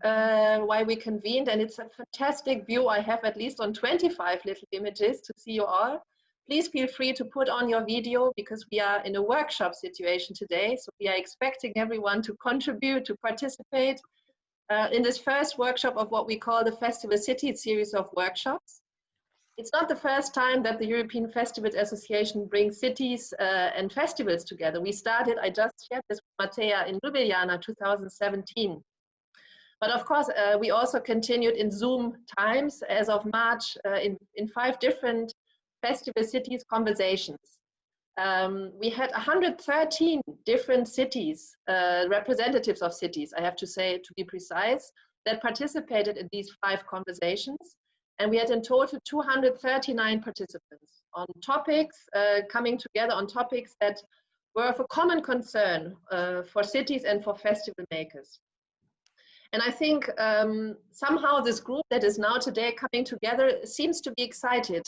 why we convened, and it's a fantastic view. I have at least on 25 little images to see you all. Please feel free to put on your video because we are in a workshop situation today. So we are expecting everyone to contribute, to participate in this first workshop of what we call the Festival City series of workshops. It's not the first time that the European Festival Association brings cities and festivals together. We started, I just shared this with Matea, in Ljubljana 2017. But of course, we also continued in Zoom times as of March in 5 different festival cities conversations. We had 113 different cities, representatives of cities, I have to say, to be precise, that participated in these 5 conversations. And we had in total 239 participants on topics, coming together on topics that were of a common concern for cities and for festival makers. And I think somehow this group that is now today coming together seems to be excited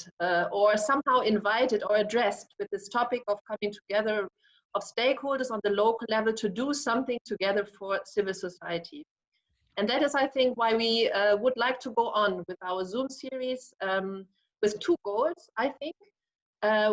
or somehow invited or addressed with this topic of coming together of stakeholders on the local level to do something together for civil society. And that is, I think, why we would like to go on with our Zoom series with 2 goals, I think.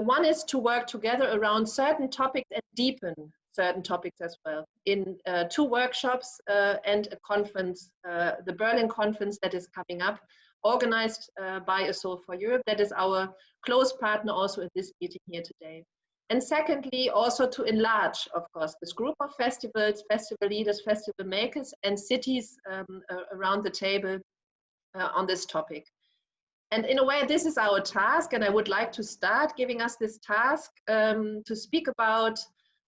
One is to work together around certain topics and deepen certain topics as well in 2 workshops and a conference, the Berlin conference that is coming up, organized by A Soul for Europe. That is our close partner also in this meeting here today. And secondly, also to enlarge, of course, this group of festivals, festival leaders, festival makers, and cities around the table on this topic. And in a way, this is our task, and I would like to start giving us this task to speak about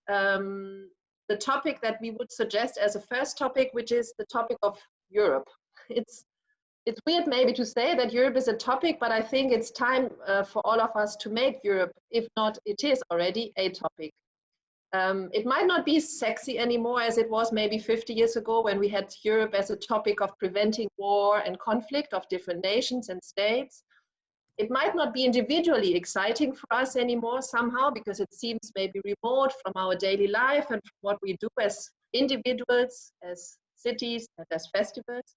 the topic that we would suggest as a first topic, which is the topic of Europe. It's weird maybe to say that Europe is a topic, but I think it's time for all of us to make Europe, if not it is already, a topic. It might not be sexy anymore as it was maybe 50 years ago when we had Europe as a topic of preventing war and conflict of different nations and states. It might not be individually exciting for us anymore somehow because it seems maybe remote from our daily life and from what we do as individuals, as cities, and as festivals.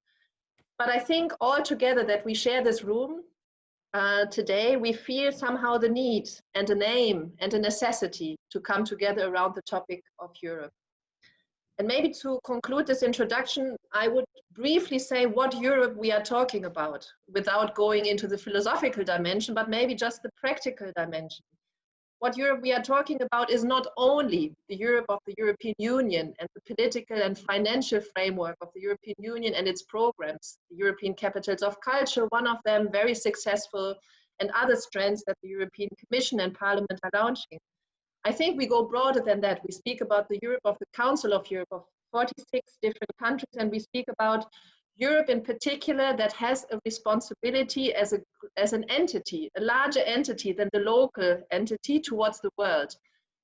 But I think all together that we share this room today, we feel somehow the need and an aim and a necessity to come together around the topic of Europe. And maybe to conclude this introduction, I would briefly say what Europe we are talking about without going into the philosophical dimension, but maybe just the practical dimension. What Europe we are talking about is not only the Europe of the European Union and the political and financial framework of the European Union and its programs, the European Capitals of Culture, one of them very successful, and other strands that the European Commission and Parliament are launching. I think we go broader than that. We speak about the Europe of the Council of Europe of 46 different countries, and we speak about Europe in particular that has a responsibility as an entity, a larger entity than the local entity towards the world,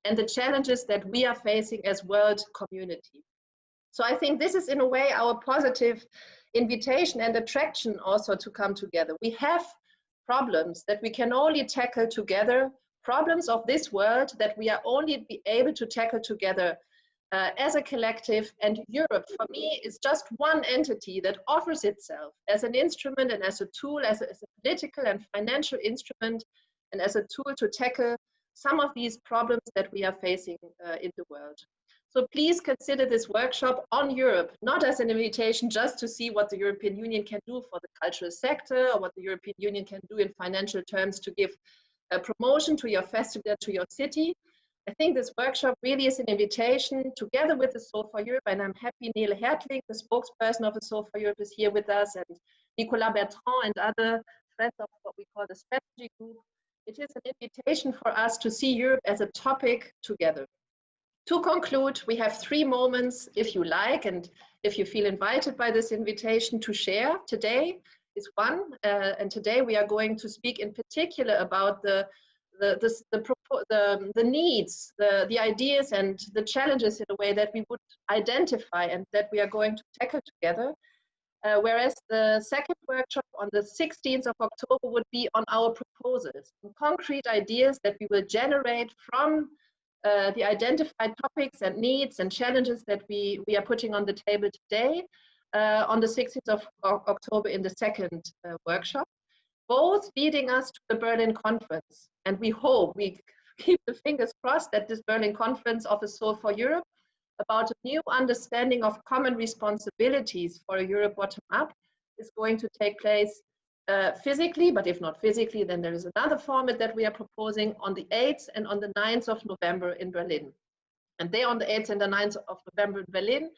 and the challenges that we are facing as world community. So I think this is in a way our positive invitation and attraction also to come together. We have problems that we can only tackle together, problems of this world that we are only be able to tackle together as a collective, and Europe for me is just one entity that offers itself as an instrument and as a tool, as a political and financial instrument, and as a tool to tackle some of these problems that we are facing in the world. So please consider this workshop on Europe not as an invitation just to see what the European Union can do for the cultural sector or what the European Union can do in financial terms to give a promotion to your festival, to your city. I think this workshop really is an invitation together with the Soul for Europe, and I'm happy Neil Hertling, the spokesperson of the Soul for Europe, is here with us, and Nicolas Bertrand and other friends of what we call the strategy group. It is an invitation for us to see Europe as a topic together. To conclude, we have 3 moments, if you like, and if you feel invited by this invitation to share. Today is one, and today we are going to speak in particular about the needs, the ideas and the challenges in a way that we would identify and that we are going to tackle together. Whereas the second workshop on the 16th of October would be on our proposals, concrete ideas that we will generate from the identified topics and needs and challenges that we are putting on the table today. on the 16th of October in the second workshop, both leading us to the Berlin conference. And we hope, we keep the fingers crossed that this Berlin conference of a Soul for Europe about a new understanding of common responsibilities for a Europe bottom-up is going to take place physically, but if not physically, then there is another format that we are proposing on the 8th and on the 9th of November in Berlin. And there on the 8th and the 9th of November in Berlin,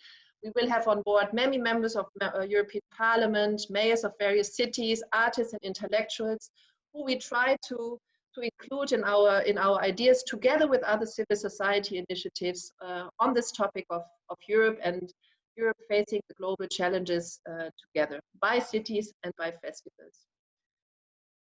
we will have on board many members of European Parliament, mayors of various cities, artists and intellectuals, who we try to include in our ideas together with other civil society initiatives on this topic of Europe and Europe facing the global challenges together by cities and by festivals.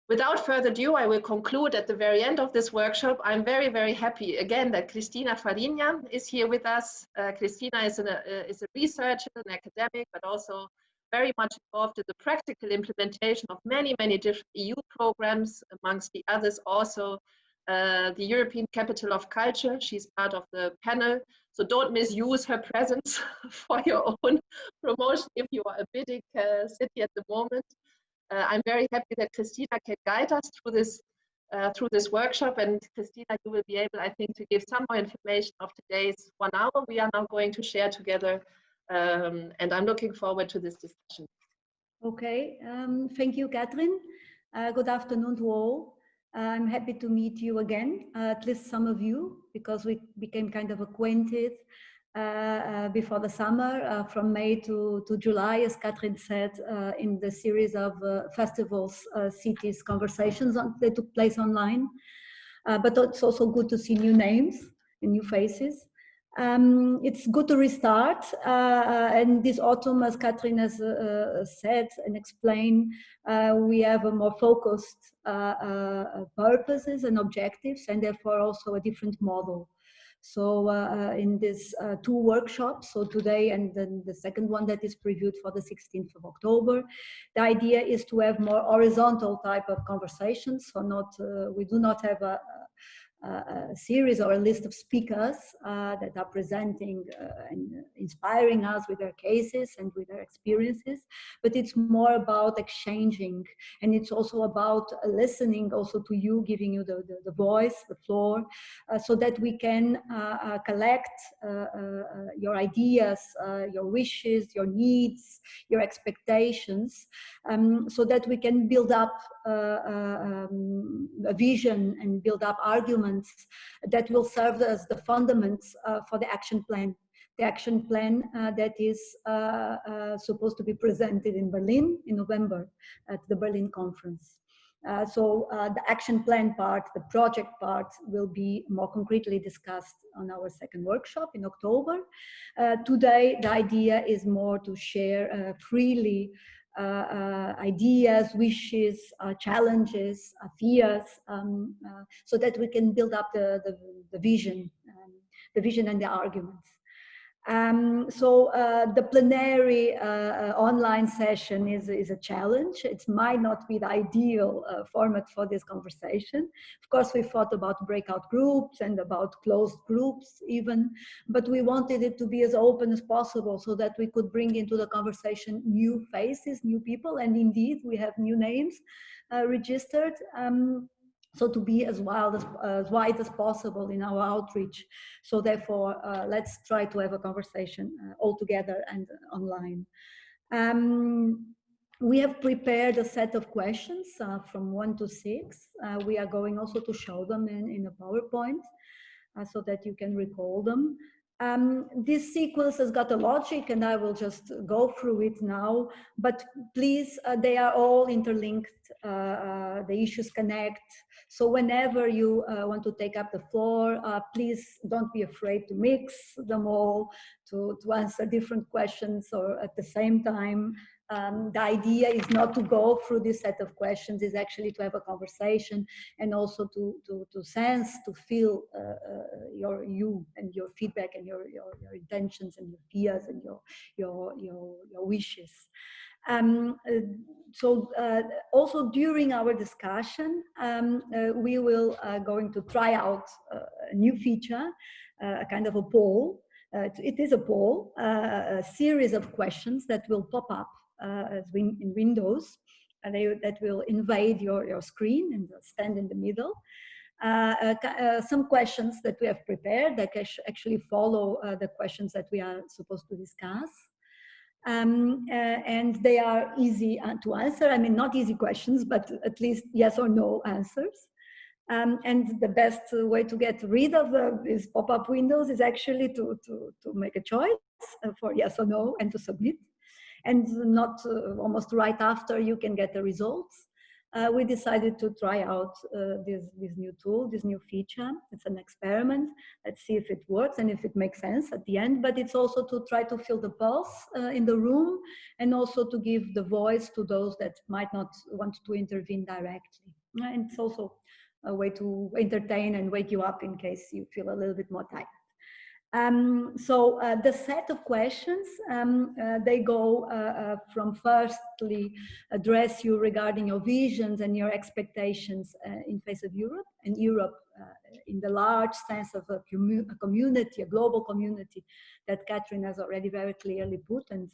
Without further ado, I will conclude at the very end of this workshop. I'm very, very happy again that Cristina Farinha is here with us. Cristina is a researcher, an academic, but also very much involved in the practical implementation of many, many different EU programs, amongst the others also the European Capital of Culture. She's part of the panel, so don't misuse her presence for your own promotion if you are a bidding city at the moment. I'm very happy that Cristina can guide us through this workshop, and Cristina, you will be able, I think, to give some more information of today's 1 hour we are now going to share together, and I'm looking forward to this discussion. Okay, thank you, Catherine. Good afternoon to all. I'm happy to meet you again, at least some of you, because we became kind of acquainted before the summer, from May to July, as Catherine said, in the series of festivals, cities, conversations that took place online. But it's also good to see new names and new faces. It's good to restart, and this autumn, as Catherine has said and explained, we have a more focused purposes and objectives, and therefore also a different model. So in these 2 workshops, so today and then the second one that is previewed for the 16th of October, the idea is to have more horizontal type of conversations. So not we do not have a series or a list of speakers that are presenting and inspiring us with their cases and with their experiences, but it's more about exchanging, and it's also about listening also to you, giving you the voice, the floor, so that we can collect your ideas, your wishes, your needs, your expectations, so that we can build up a vision and build up arguments that will serve as the fundaments for the action plan. The action plan that is supposed to be presented in Berlin in November at the Berlin conference. So the action plan part, the project part, will be more concretely discussed on our second workshop in October. Today, the idea is more to share freely ideas, wishes, challenges, fears, so that we can build up the vision and the arguments. So the plenary online session is a challenge. It might not be the ideal format for this conversation. Of course, we thought about breakout groups and about closed groups even, but we wanted it to be as open as possible so that we could bring into the conversation new faces, new people, and indeed we have new names registered. So to be as wide as possible in our outreach. So therefore, let's try to have a conversation all together and online. We have prepared a set of questions from 1 to 6. We are going also to show them in a PowerPoint so that you can recall them. This sequence has got a logic, and I will just go through it now, but please, they are all interlinked, the issues connect. So whenever you want to take up the floor, please don't be afraid to mix them all, to answer different questions or at the same time. The idea is not to go through this set of questions, is actually to have a conversation and also to sense, to feel you and your feedback and your intentions and your fears and your wishes. So also during our discussion, we will going to try out a new feature, a kind of a poll. it is a poll, a series of questions that will pop up in Windows, and that will invade your screen and stand in the middle. Some questions that we have prepared that actually follow the questions that we are supposed to discuss. And they are easy to answer. I mean, not easy questions, but at least yes or no answers. And the best way to get rid of these pop-up windows is actually to make a choice for yes or no and to submit. And not almost right after you can get the results. We decided to try out this new tool, this new feature. It's an experiment. Let's see if it works and if it makes sense at the end. But it's also to try to feel the pulse in the room, and also to give the voice to those that might not want to intervene directly. And it's also a way to entertain and wake you up in case you feel a little bit more tired. So the set of questions, they go from firstly address you regarding your visions and your expectations in face of Europe, and Europe in the large sense of a community, a global community that Catherine has already very clearly put, and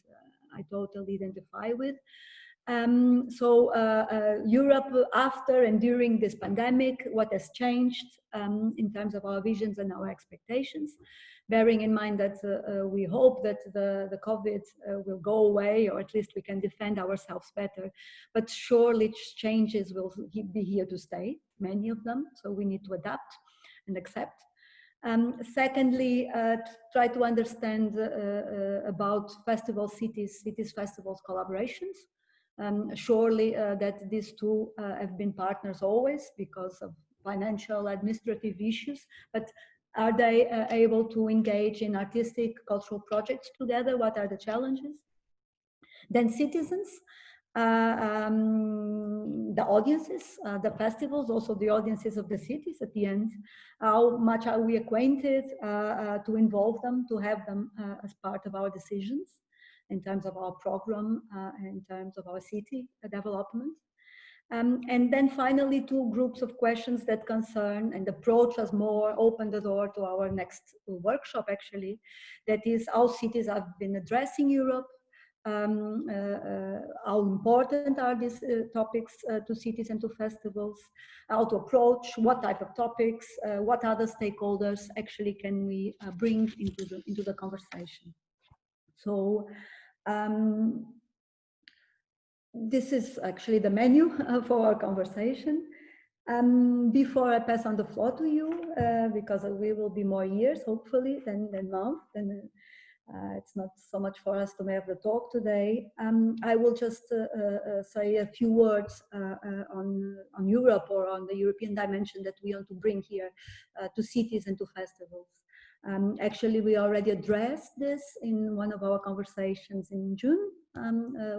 I totally identify with. Europe after and during this pandemic, what has changed in terms of our visions and our expectations, bearing in mind that we hope that the COVID will go away, or at least we can defend ourselves better, but surely changes will be here to stay, many of them, so we need to adapt and accept. Secondly, try to understand about festival cities, festivals, collaborations. Surely that these two have been partners always because of financial, administrative issues, but are they able to engage in artistic, cultural projects together? What are the challenges? Then citizens, the audiences, the festivals, also the audiences of the cities at the end. How much are we acquainted to involve them, to have them as part of our decisions in terms of our program, in terms of our city development. And then finally, two groups of questions that concern and approach us more, open the door to our next workshop actually, that is how cities have been addressing Europe, how important are these topics to cities and to festivals, how to approach, what type of topics, what other stakeholders actually can we bring into the conversation. So this is actually the menu for our conversation. Before I pass on the floor to you, because we will be more years, hopefully, than months, and it's not so much for us to have the talk today. I will just say a few words on Europe, or on the European dimension that we want to bring here to cities and to festivals. Actually, we already addressed this in one of our conversations in June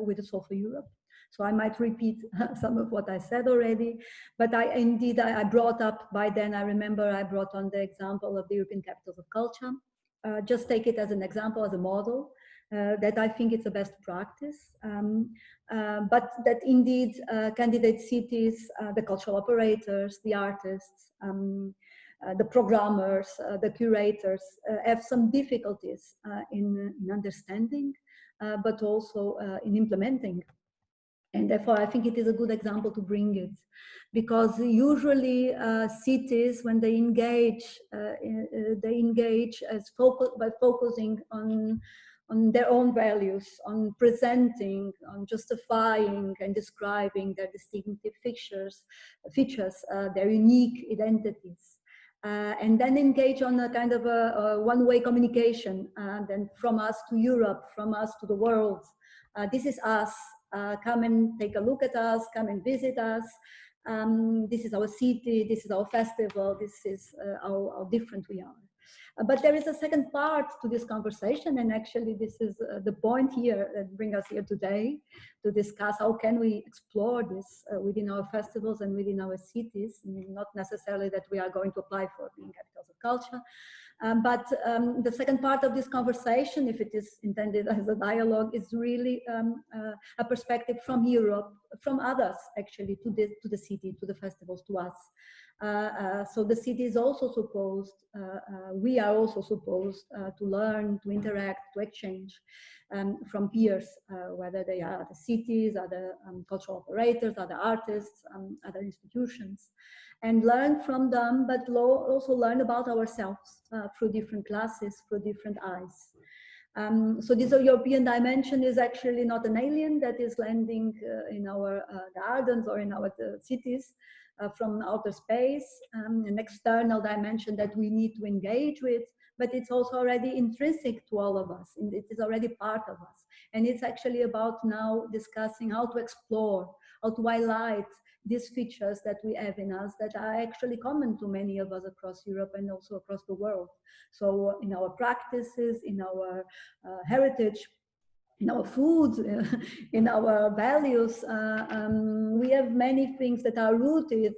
with the Soul for Europe. So I might repeat some of what I said already, but I brought up by then, I remember I brought on the example of the European Capitals of Culture. Just take it as an example, as a model, that I think it's a best practice, but that indeed candidate cities, the cultural operators, the artists, the programmers, the curators have some difficulties in understanding, but also in implementing. And therefore, I think it is a good example to bring it, because usually cities, when they engage as by focusing on their own values, on presenting, on justifying and describing their distinctive features, their unique identities. And then engage on a kind of a one-way communication, then from us to Europe, from us to the world. This is us. Come and take a look at us, come and visit us. This is our city, this is our festival, this is how different we are. But there is a second part to this conversation, and actually this is the point here that brings us here today to discuss how can we explore this within our festivals and within our cities. Not necessarily that we are going to apply for being capitals of culture, but the second part of this conversation, if it is intended as a dialogue, is really a perspective from Europe, from others actually to the city, to the festivals, to us. So the city is also supposed, we are also supposed to learn, to interact, to exchange from peers, whether they are other cities, other cultural operators, other artists, other institutions, and learn from them, but also learn about ourselves through different classes, through different eyes. So this European dimension is actually not an alien that is landing in our gardens or in our cities from outer space, an external dimension that we need to engage with, but it's also already intrinsic to all of us, and it is already part of us. And it's actually about now discussing how to explore, how to highlight these features that we have in us that are actually common to many of us across Europe and also across the world. So in our practices, in our heritage, in our food, in our values, we have many things that are rooted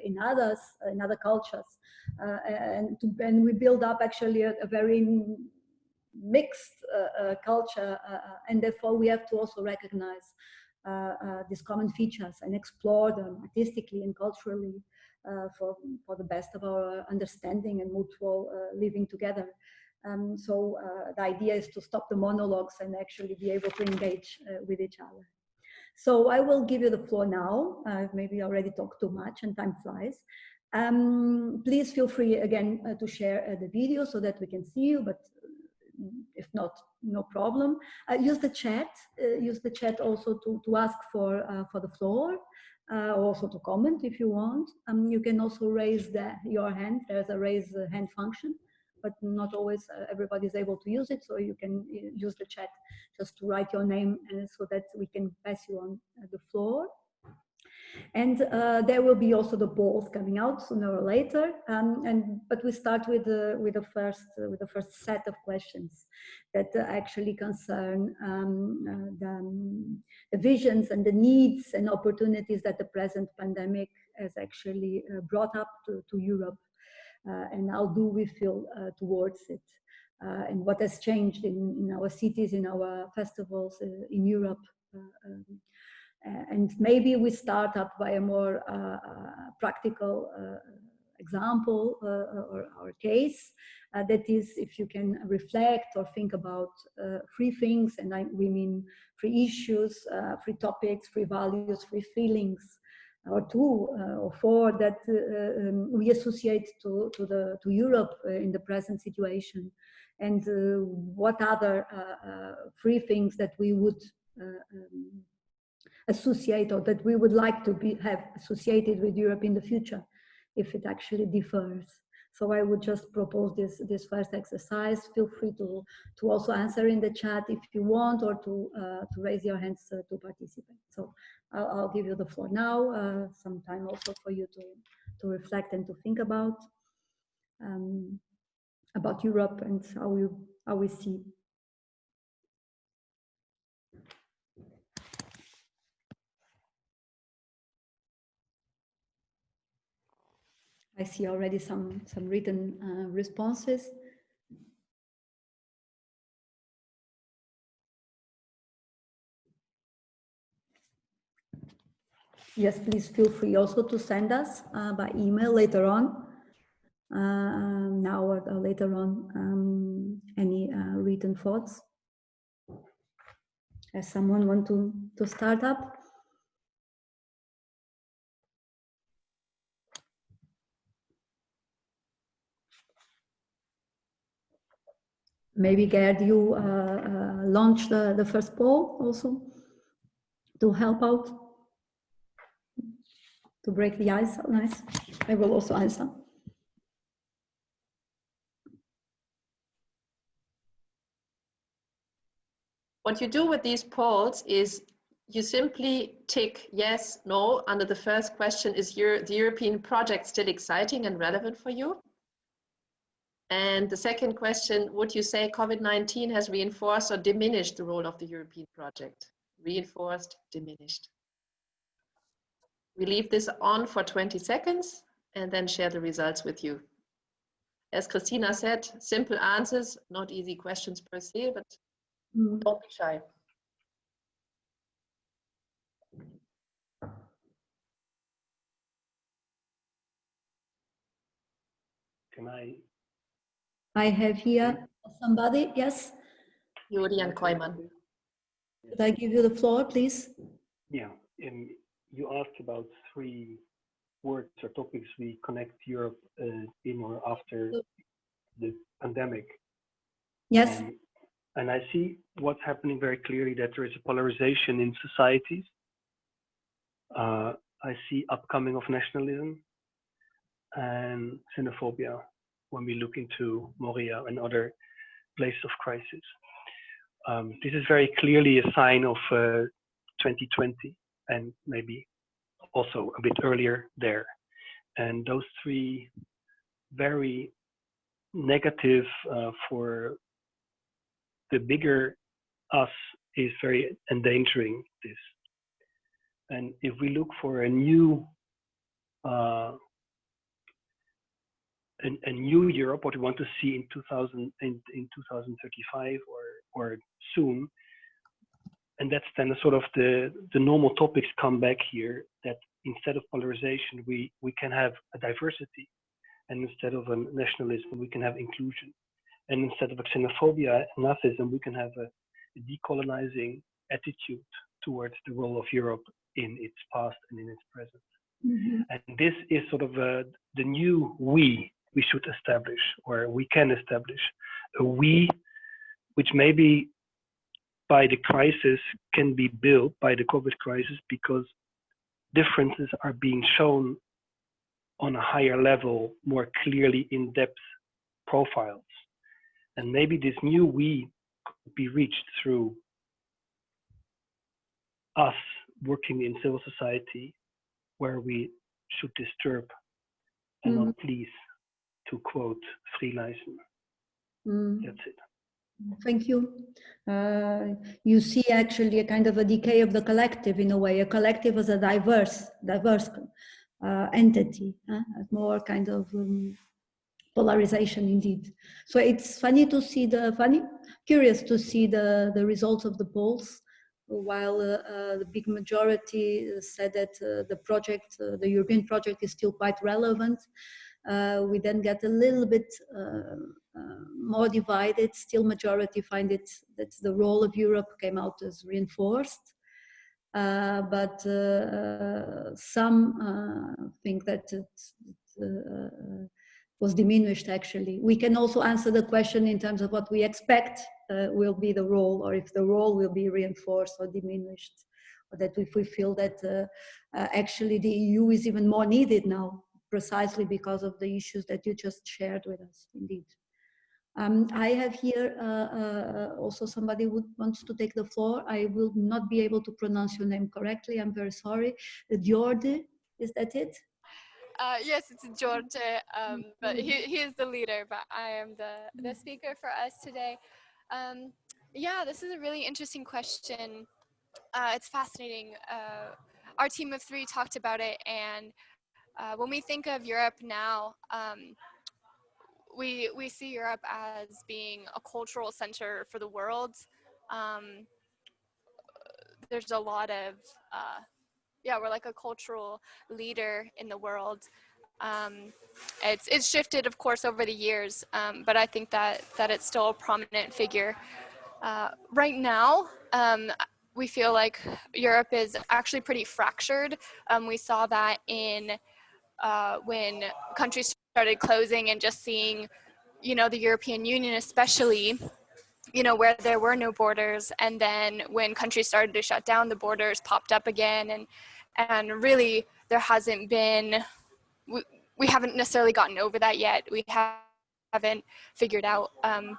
in others, in other cultures, and we build up actually a very mixed culture, and therefore we have to also recognize these common features and explore them artistically and culturally for the best of our understanding and mutual living together. So the idea is to stop the monologues and actually be able to engage with each other. So I will give you the floor now. I've maybe already talked too much and time flies. Please feel free again to share the video so that we can see you, but if not, no problem. Use the chat also to ask for the floor, also to comment if you want. You can also raise your hand. There's a raise hand function, but not always everybody is able to use it. So you can use the chat just to write your name and so that we can pass you on the floor. And there will be also the polls coming out sooner or later. But we start with the first set of questions that actually concern the visions and the needs and opportunities that the present pandemic has actually brought up to Europe. And how do we feel towards it? And what has changed in our cities, in our festivals, in Europe. And maybe we start up by a more practical example or case. That is, if you can reflect or think about 3 things, and we mean 3 issues, 3 topics, 3 values, 3 feelings, or 2 or 4 that we associate to Europe in the present situation, and what other 3 things that we would associate or that we would like to have associated with Europe in the future, if it actually differs. So I would just propose this first exercise. Feel free to also answer in the chat if you want, or to raise your hands to participate. So I'll give you the floor now, some time also for you to reflect and to think about Europe and how we see. I see already some written responses. Yes, please feel free also to send us by email later on, now or later on, any written thoughts. Does someone want to start up? Maybe Gerd, you launch the first poll also to help out, to break the ice. Nice. I will also answer. What you do with these polls is you simply tick yes, no under the first question. Is the European project still exciting and relevant for you? And the second question, would you say COVID-19 has reinforced or diminished the role of the European project? Reinforced, diminished. We leave this on for 20 seconds and then share the results with you. As Christina said, simple answers, not easy questions per se, but don't be shy. I have here somebody, yes? Julian Koyman. Could I give you the floor, please? Yeah, you asked about 3 words or topics we connect Europe in or after the pandemic. Yes. And I see what's happening very clearly, that there is a polarization in societies. I see upcoming of nationalism and xenophobia when we look into Moria and other places of crisis. This is very clearly a sign of 2020 and maybe also a bit earlier there. And those 3 very negative for the bigger us is very endangering this. And if we look for a new Europe, what we want to see in 2035 or soon, and that's then sort of the normal topics come back here, that instead of polarization, we can have a diversity, and instead of a nationalism, we can have inclusion, and instead of a xenophobia and Nazism, we can have a decolonizing attitude towards the role of Europe in its past and in its present. Mm-hmm. And this is sort of the new we should establish, or we can establish a we, which maybe by the crisis can be built, by the COVID crisis, because differences are being shown on a higher level, more clearly in-depth profiles. And maybe this new we could be reached through us working in civil society, where we should disturb and not please, to quote Friedleisen. That's it. Thank you. You see actually a kind of a decay of the collective in a way. A collective as a diverse entity, more kind of polarization indeed. So it's curious to see the results of the polls. While the big majority said that the European project is still quite relevant, we then get a little bit more divided. Still majority find it that the role of Europe came out as reinforced, but some think that it was diminished actually. We can also answer the question in terms of what we expect will be the role, or if the role will be reinforced or diminished, or that if we feel that actually the EU is even more needed now, precisely because of the issues that you just shared with us, indeed. I have here also somebody who wants to take the floor. I will not be able to pronounce your name correctly. I'm very sorry. Jordi, is that it? Yes, it's George, but he is the leader, but I am the speaker for us today. Yeah, this is a really interesting question. It's fascinating. Our team of 3 talked about it, and when we think of Europe now, we see Europe as being a cultural center for the world. There's a lot of, we're like a cultural leader in the world. It's shifted, of course, over the years, but I think that it's still a prominent figure. Right now, we feel like Europe is actually pretty fractured. We saw that in when countries started closing and just seeing, the European Union especially, where there were no borders, and then when countries started to shut down, the borders popped up again, and really there hasn't been, we haven't necessarily gotten over that yet. We haven't figured out the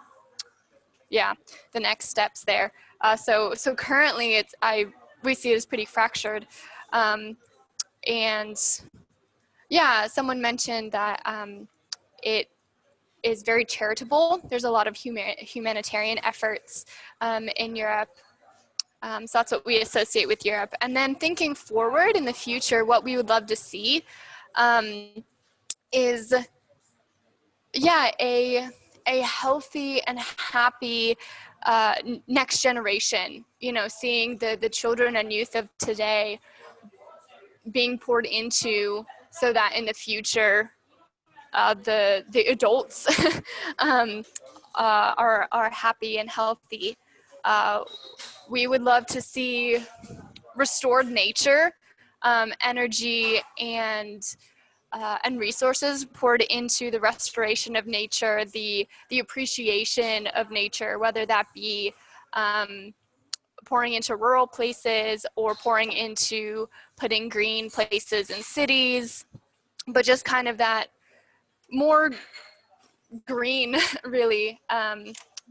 next steps there. So currently we see it as pretty fractured. And someone mentioned that it is very charitable. There's a lot of humanitarian efforts in Europe. So that's what we associate with Europe. And then thinking forward in the future, what we would love to see is a healthy and happy next generation, seeing the children and youth of today being poured into, so that in the future the adults are happy and healthy. We would love to see restored nature, energy, and resources poured into the restoration of nature, the appreciation of nature, whether that be pouring into rural places or pouring into putting green places in cities, but just kind of that more green, really,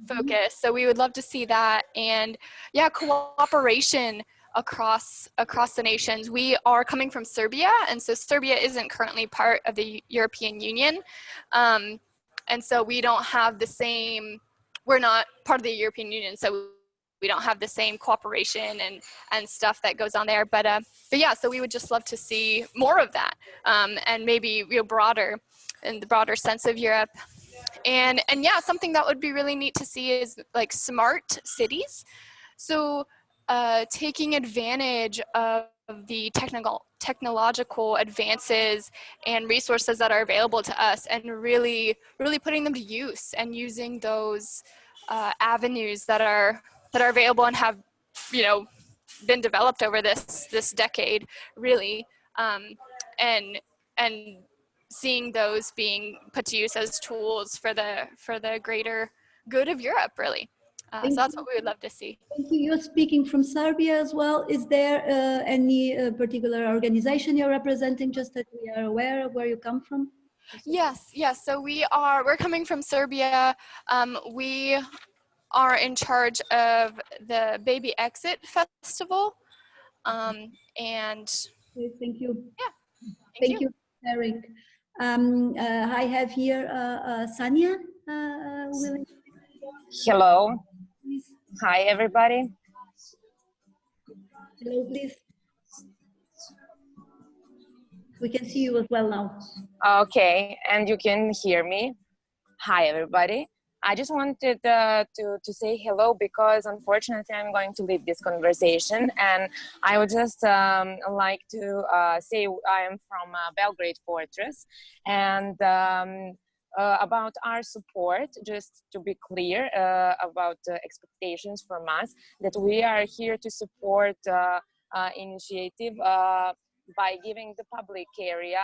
focus. So we would love to see that, and yeah, cooperation across the nations. We are coming from Serbia, and so Serbia isn't currently part of the European Union, and so we don't have the same. We're not part of the European Union, so we don't have the same cooperation and stuff that goes on there. But yeah, so we would just love to see more of that, and maybe broader, in the broader sense of Europe. And yeah, something that would be really neat to see is like smart cities. So taking advantage of the technological advances and resources that are available to us, and really putting them to use, and using those avenues that are available and have been developed over this decade, really, and seeing those being put to use as tools for the greater good of Europe, really. So that's what we would love to see. Thank you. You're speaking from Serbia as well. Is there any particular organization you're representing, just that we are aware of where you come from? Yes. So we're coming from Serbia. We are in charge of the Baby Exit Festival. And okay, thank you. Yeah. Thank you for sharing. I have here Sanya. Hello. Please. Hi, everybody. Hello, please. We can see you as well now. Okay, and you can hear me. Hi, everybody. I just wanted to say hello, because unfortunately I'm going to leave this conversation, and I would just like to say I am from Belgrade Fortress, and about our support, just to be clear about the expectations from us, that we are here to support initiative by giving the public area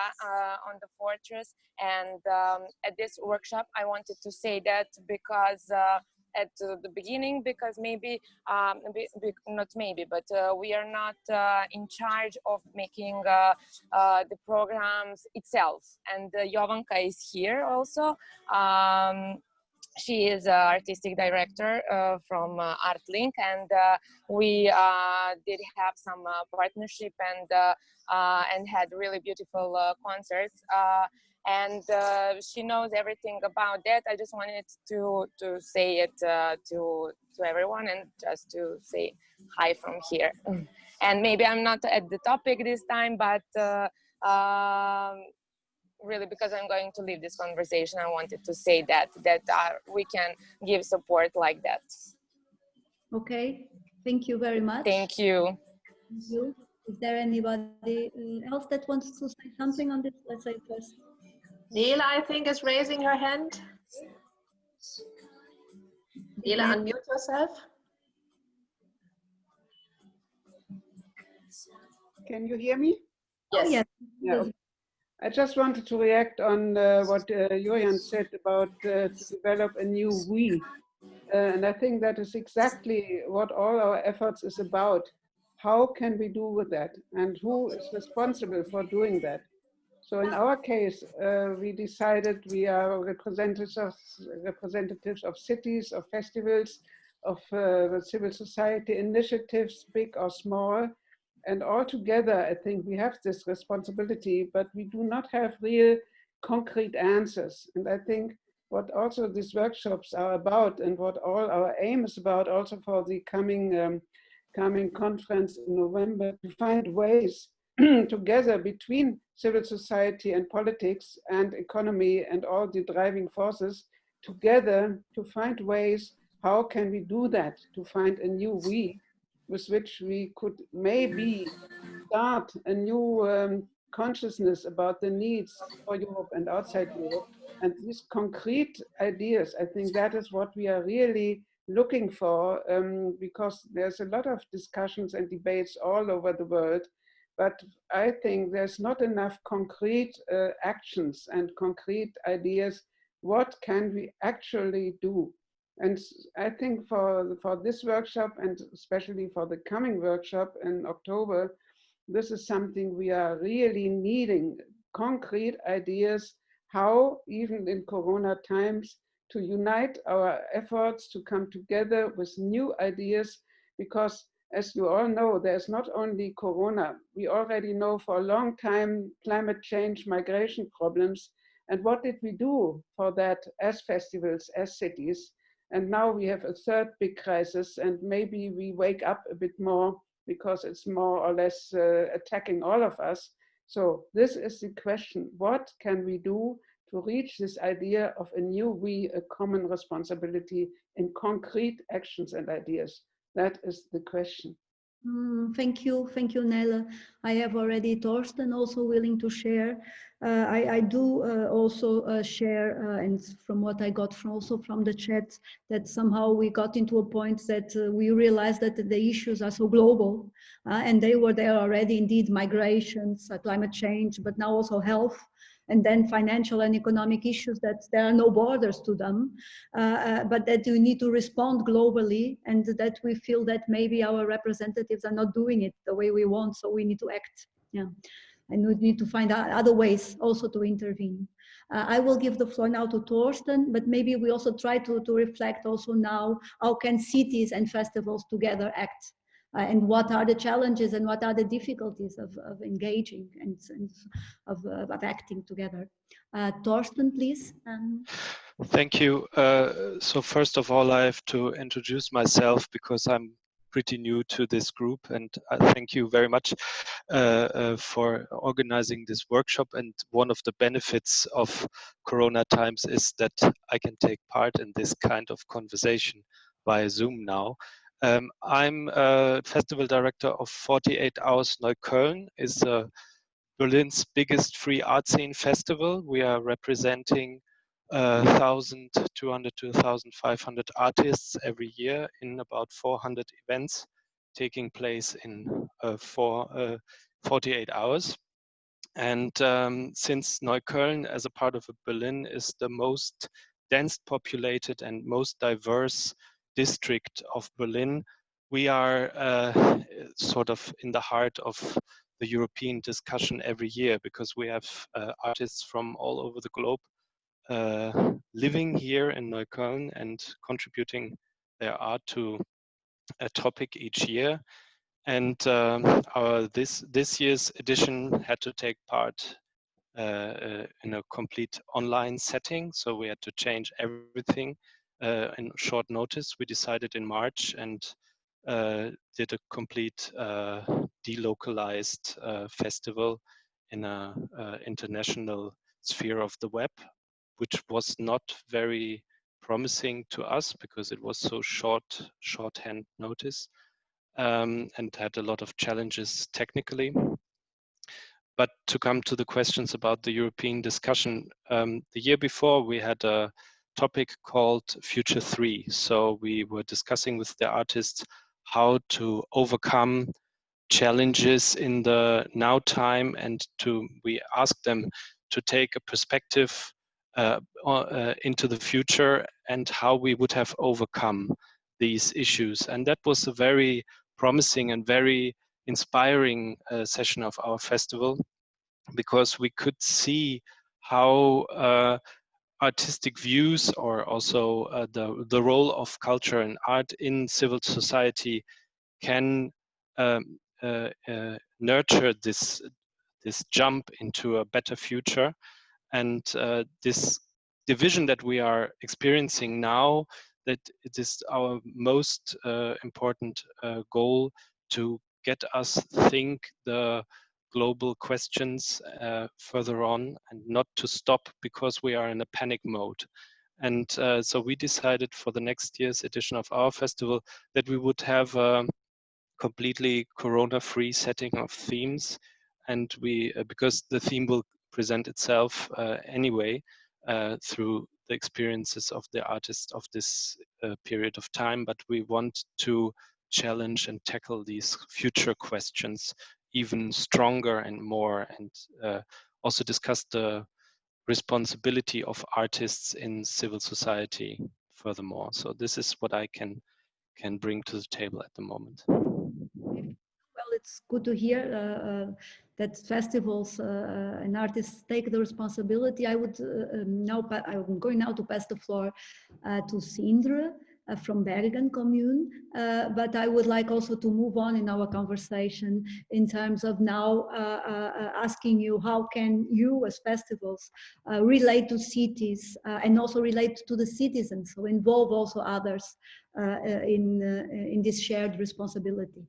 on the fortress. And at this workshop, I wanted to say that because at the beginning, because maybe, not maybe, but we are not in charge of making the programs itself. And Jovanka is here also. She is artistic director from ArtLink, and we did have some partnership and had really beautiful concerts. And she knows everything about that. I just wanted to say it to everyone, and just to say hi from here. And maybe I'm not at the topic this time, but really, because I'm going to leave this conversation, I wanted to say that we can give support like that. Okay, thank you very much. Thank you. Thank you. Is there anybody else that wants to say something on this? Let's say first. Neela, I think, is raising her hand. Neela, unmute yourself. Can you hear me? Yes. Oh, yes. Yeah. I just wanted to react on what Jurjan said about to develop a new we. And I think that is exactly what all our efforts is about. How can we do with that? And who is responsible for doing that? So in our case, we decided we are representatives of cities, of festivals, of civil society initiatives, big or small. And all together, I think we have this responsibility, but we do not have real concrete answers. And I think what also these workshops are about, and what all our aim is about also for the coming conference in November, to find ways together between civil society and politics and economy and all the driving forces together, to find ways, how can we do that, to find a new we, with which we could maybe start a new consciousness about the needs for Europe and outside Europe. And these concrete ideas, I think that is what we are really looking for, because there's a lot of discussions and debates all over the world. But I think there's not enough concrete actions and concrete ideas. What can we actually do? And I think for this workshop, and especially for the coming workshop in October, this is something we are really needing, concrete ideas, how even in Corona times to unite our efforts to come together with new ideas, because as you all know, there's not only Corona, we already know for a long time climate change, migration problems, and what did we do for that as festivals, as cities? And now we have a third big crisis, and maybe we wake up a bit more because it's more or less attacking all of us. So this is the question, what can we do to reach this idea of a new we, a common responsibility in concrete actions and ideas? That is the question. Thank you, Nelle. I have already Torsten also willing to share. I do also share, and from what I got from the chat, that somehow we got into a point that we realized that the issues are so global, and they were there already, indeed, migrations, climate change, but now also health, and then financial and economic issues, that there are no borders to them, but that you need to respond globally, and that we feel that maybe our representatives are not doing it the way we want, so we need to act. Yeah, and we need to find other ways also to intervene. I will give the floor now to Torsten, but maybe we also try to reflect also now, how can cities and festivals together act? And what are the challenges and what are the difficulties of engaging and of acting together? Torsten, please. Thank you. So first of all, I have to introduce myself because I'm pretty new to this group, and I thank you very much for organizing this workshop. And one of the benefits of Corona times is that I can take part in this kind of conversation via Zoom now. I'm a festival director of 48 Hours Neukölln. Is Berlin's biggest free art scene festival. We are representing 1,200 to 1,500 artists every year in about 400 events taking place in 48 hours. And since Neukölln, as a part of Berlin, is the most dense populated and most diverse district of Berlin, we are sort of in the heart of the European discussion every year, because we have artists from all over the globe living here in Neukölln and contributing their art to a topic each year. And this year's edition had to take part in a complete online setting, so we had to change everything in short notice. We decided in March and did a complete delocalized festival in a international sphere of the web, which was not very promising to us because it was so shorthand notice, and had a lot of challenges technically. But to come to the questions about the European discussion, the year before we had a topic called Future 3. So we were discussing with the artists how to overcome challenges in the now time, and we asked them to take a perspective into the future and how we would have overcome these issues. And that was a very promising and very inspiring session of our festival, because we could see how artistic views, or also the role of culture and art in civil society, can nurture this jump into a better future. And this division that we are experiencing now, that it is our most important goal to get us think the global questions further on, and not to stop because we are in a panic mode. And so we decided for the next year's edition of our festival that we would have a completely corona-free setting of themes, and we because the theme will present itself anyway through the experiences of the artists of this period of time, but we want to challenge and tackle these future questions even stronger and more, and also discuss the responsibility of artists in civil society furthermore. So this is what I can bring to the table at the moment. Well, it's good to hear that festivals and artists take the responsibility. I would I'm going now to pass the floor to Sindre from Bergen Commune, but I would like also to move on in our conversation in terms of now asking you, how can you as festivals relate to cities and also relate to the citizens, so involve also others in this shared responsibility.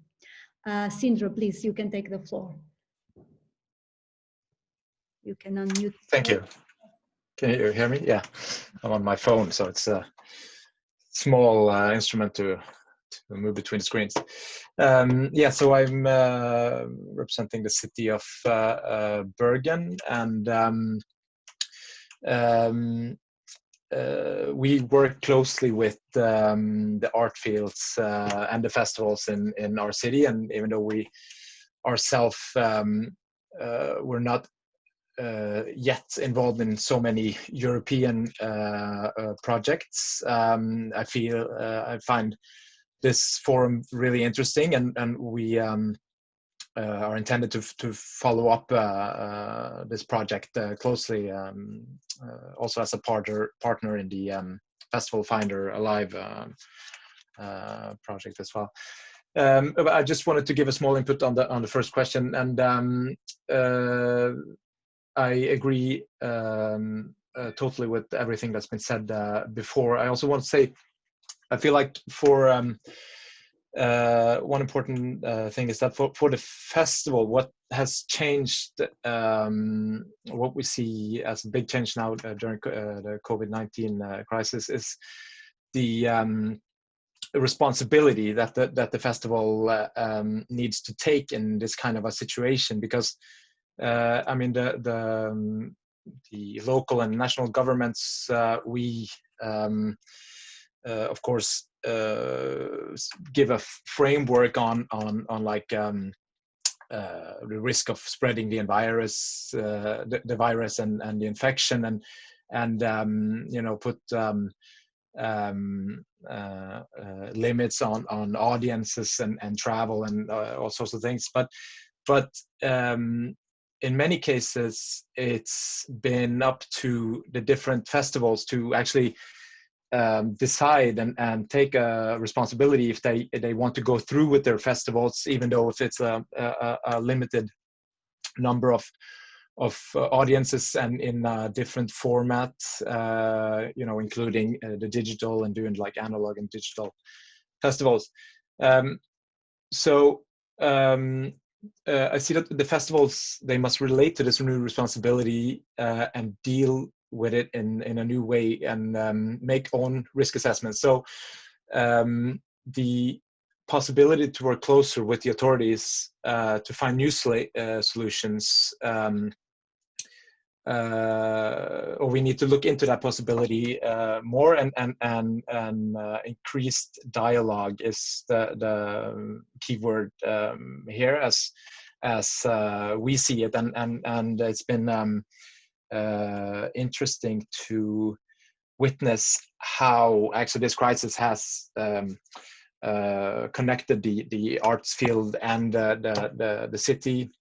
Sindre, please, you can take the floor. You can unmute. Thank you. Can you hear me? Yeah, I'm on my phone, so it's a small instrument to move between the screens. Yeah, so I'm representing the city of Bergen, and we work closely with the art fields and the festivals in our city, and even though we ourselves we're not yet involved in so many European projects, I find this forum really interesting, and we are intended to follow up this project closely, also as a partner in the Festival Finder Alive project as well. But I just wanted to give a small input on the first question, and I agree totally with everything that's been said before. I also want to say, I feel like for one important thing is that for the festival, what has changed, what we see as a big change now during the COVID-19 crisis, is the responsibility that the festival needs to take in this kind of a situation, because I mean the local and national governments, we of course give a framework on like the risk of spreading the virus, the virus and the infection, and you know, put limits on audiences and travel and all sorts of things. But in many cases, it's been up to the different festivals to actually decide and take a responsibility if they want to go through with their festivals, even though if it's a limited number of audiences and in different formats, you know, including the digital and doing like analog and digital festivals. I see that the festivals, they must relate to this new responsibility and deal with it in a new way, and make own risk assessments. So the possibility to work closer with the authorities to find new solutions, or we need to look into that possibility more, and increased dialogue is the key word here, as we see it, and it's been interesting to witness how actually this crisis has connected the arts field and the city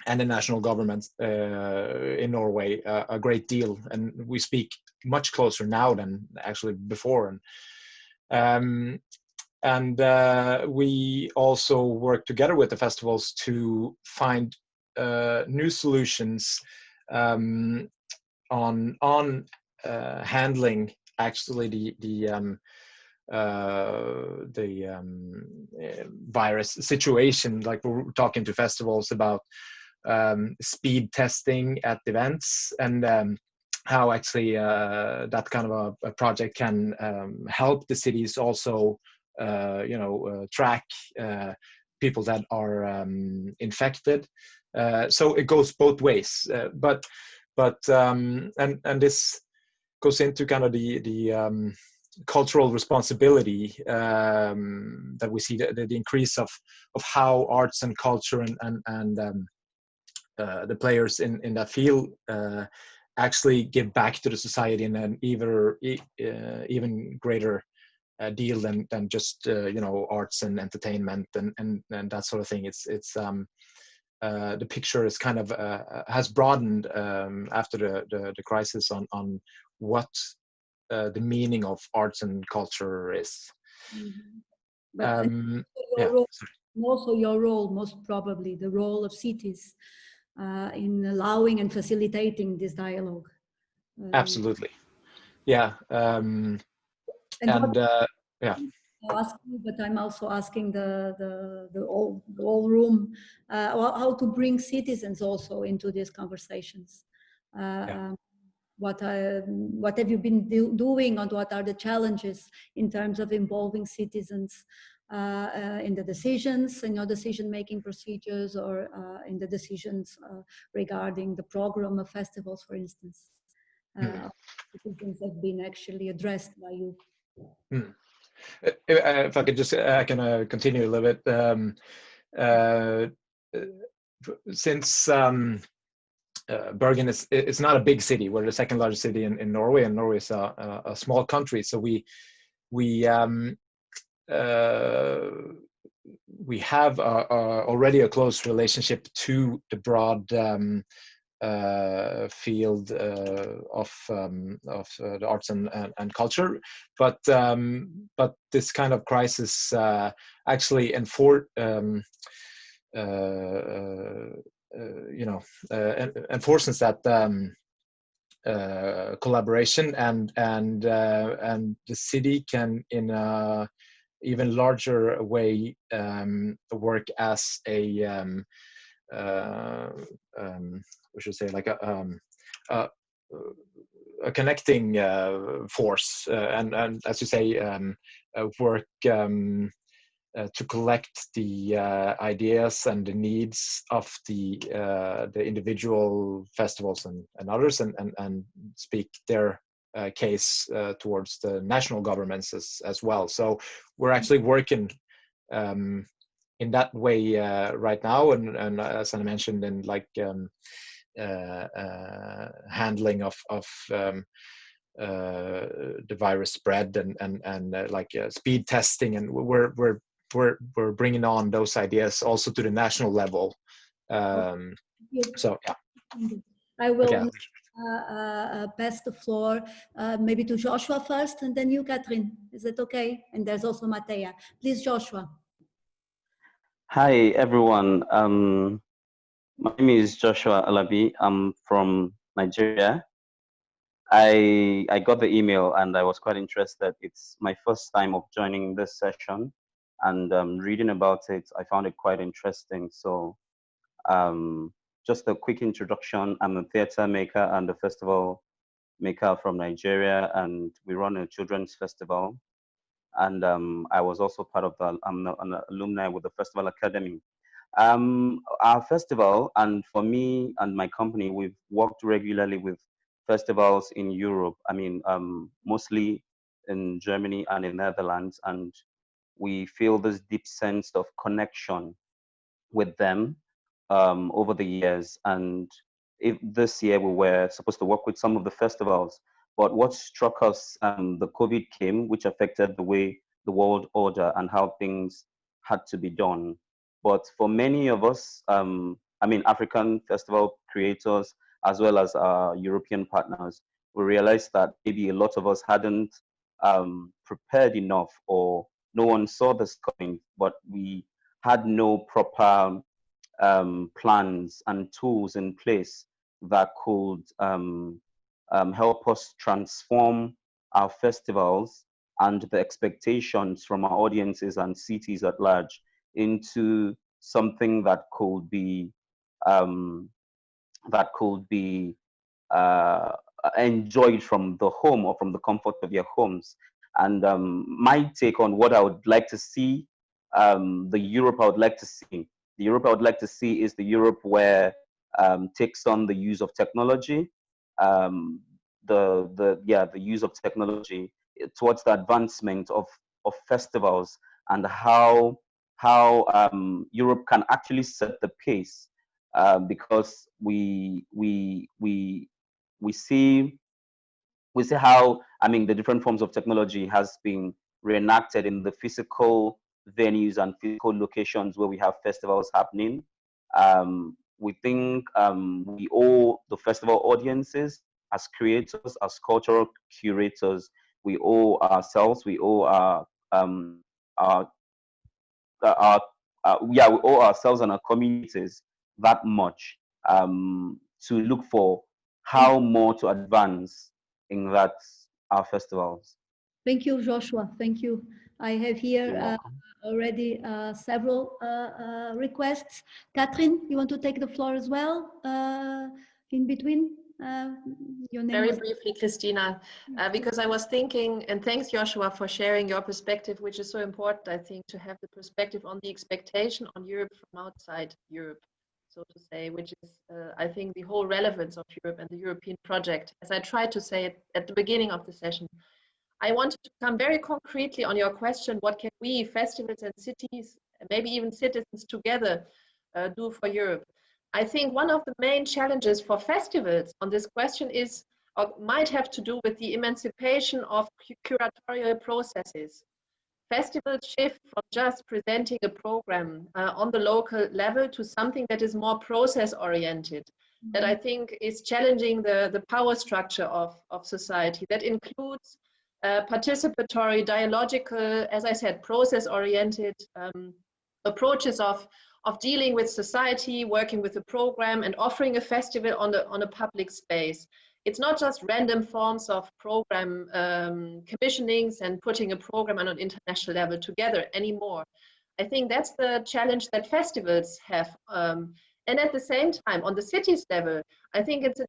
and the national government in Norway a great deal, and we speak much closer now than actually before. And we also work together with the festivals to find new solutions on handling actually the virus situation. Like, we're talking to festivals about speed testing at events, and how actually that kind of a project can help the cities also you know, track people that are infected, So it goes both ways. And this goes into kind of the cultural responsibility that we see, the increase of how arts and culture and the players in that field actually give back to the society in an even greater deal than just arts and entertainment and that sort of thing. It's the picture is kind of has broadened after the crisis on what the meaning of arts and culture is. Mm-hmm. Also your role, most probably the role of cities in allowing and facilitating this dialogue. Absolutely, yeah. Yeah. Ask you, but I'm also asking the whole room how to bring citizens also into these conversations. What have you been doing, and what are the challenges in terms of involving citizens in the decisions, in your decision-making procedures, or in the decisions regarding the program of festivals, for instance? Citizens have been actually addressed by you. If I could just, I can continue a little bit. Since Bergen is not a big city, we're the second largest city in Norway, and Norway is a small country. So we have already a close relationship to the broad field of the arts and culture, but this kind of crisis actually enforces that collaboration, and the city can in a even larger way work as a we should say like a connecting force, and as you say, work to collect the ideas and the needs of the individual festivals and others, and speak their case towards the national governments as well. So we're actually working in that way right now, and as I mentioned, in like handling of the virus spread and like speed testing, and we're bringing on those ideas also to the national level. So yeah, I will pass the floor maybe to Joshua first, and then you, Catherine. Is that okay? And there's also Matea. Please, Joshua. Hi, everyone. My name is Joshua Alabi. I'm from Nigeria. I got the email and I was quite interested. It's my first time of joining this session, and reading about it, I found it quite interesting. So just a quick introduction. I'm a theater maker and a festival maker from Nigeria, and we run a children's festival. And I was also part of I'm an alumni with the Festival Academy. Our festival, and for me and my company, we've worked regularly with festivals in Europe. I mean, mostly in Germany and in Netherlands, and we feel this deep sense of connection with them over the years. And this year we were supposed to work with some of the festivals, but what struck us, the COVID came, which affected the way the world order and how things had to be done. But for many of us, I mean, African festival creators, as well as our European partners, we realized that maybe a lot of us hadn't prepared enough, or no one saw this coming, but we had no proper plans and tools in place that could help us transform our festivals and the expectations from our audiences and cities at large into something that could be enjoyed from the home or from the comfort of your homes. And my take on what I would like to see, the Europe I would like to see, The Europe I would like to see is the Europe where takes on the use of technology, the use of technology towards the advancement of festivals, and how Europe can actually set the pace, because we see how, I mean, the different forms of technology has been reenacted in the physical venues and physical locations where we have festivals happening. We think we owe the festival audiences, as creators, as cultural curators, we owe ourselves, we owe we owe ourselves and our communities that much, to look for how more to advance in that our festivals. Thank you, Joshua. Thank you. I have here already several requests. Catherine, you want to take the floor as well in between? Your name Very briefly, Christina, because I was thinking, and thanks Joshua for sharing your perspective, which is so important, I think, to have the perspective on the expectation on Europe from outside Europe, so to say, which is, I think, the whole relevance of Europe and the European project. As I tried to say at the beginning of the session, I wanted to come very concretely on your question, what can we, festivals and cities, maybe even citizens together, do for Europe? I think one of the main challenges for festivals on this question is, or might have to do with the emancipation of curatorial processes. Festivals shift from just presenting a program on the local level to something that is more process-oriented, that I think is challenging the power structure of society, that includes participatory, dialogical, as I said, process-oriented approaches of dealing with society, working with the program, and offering a festival on a public space. It's not just random forms of program commissionings and putting a program on an international level together anymore. I think that's the challenge that festivals have. And at the same time, on the cities level, I think it's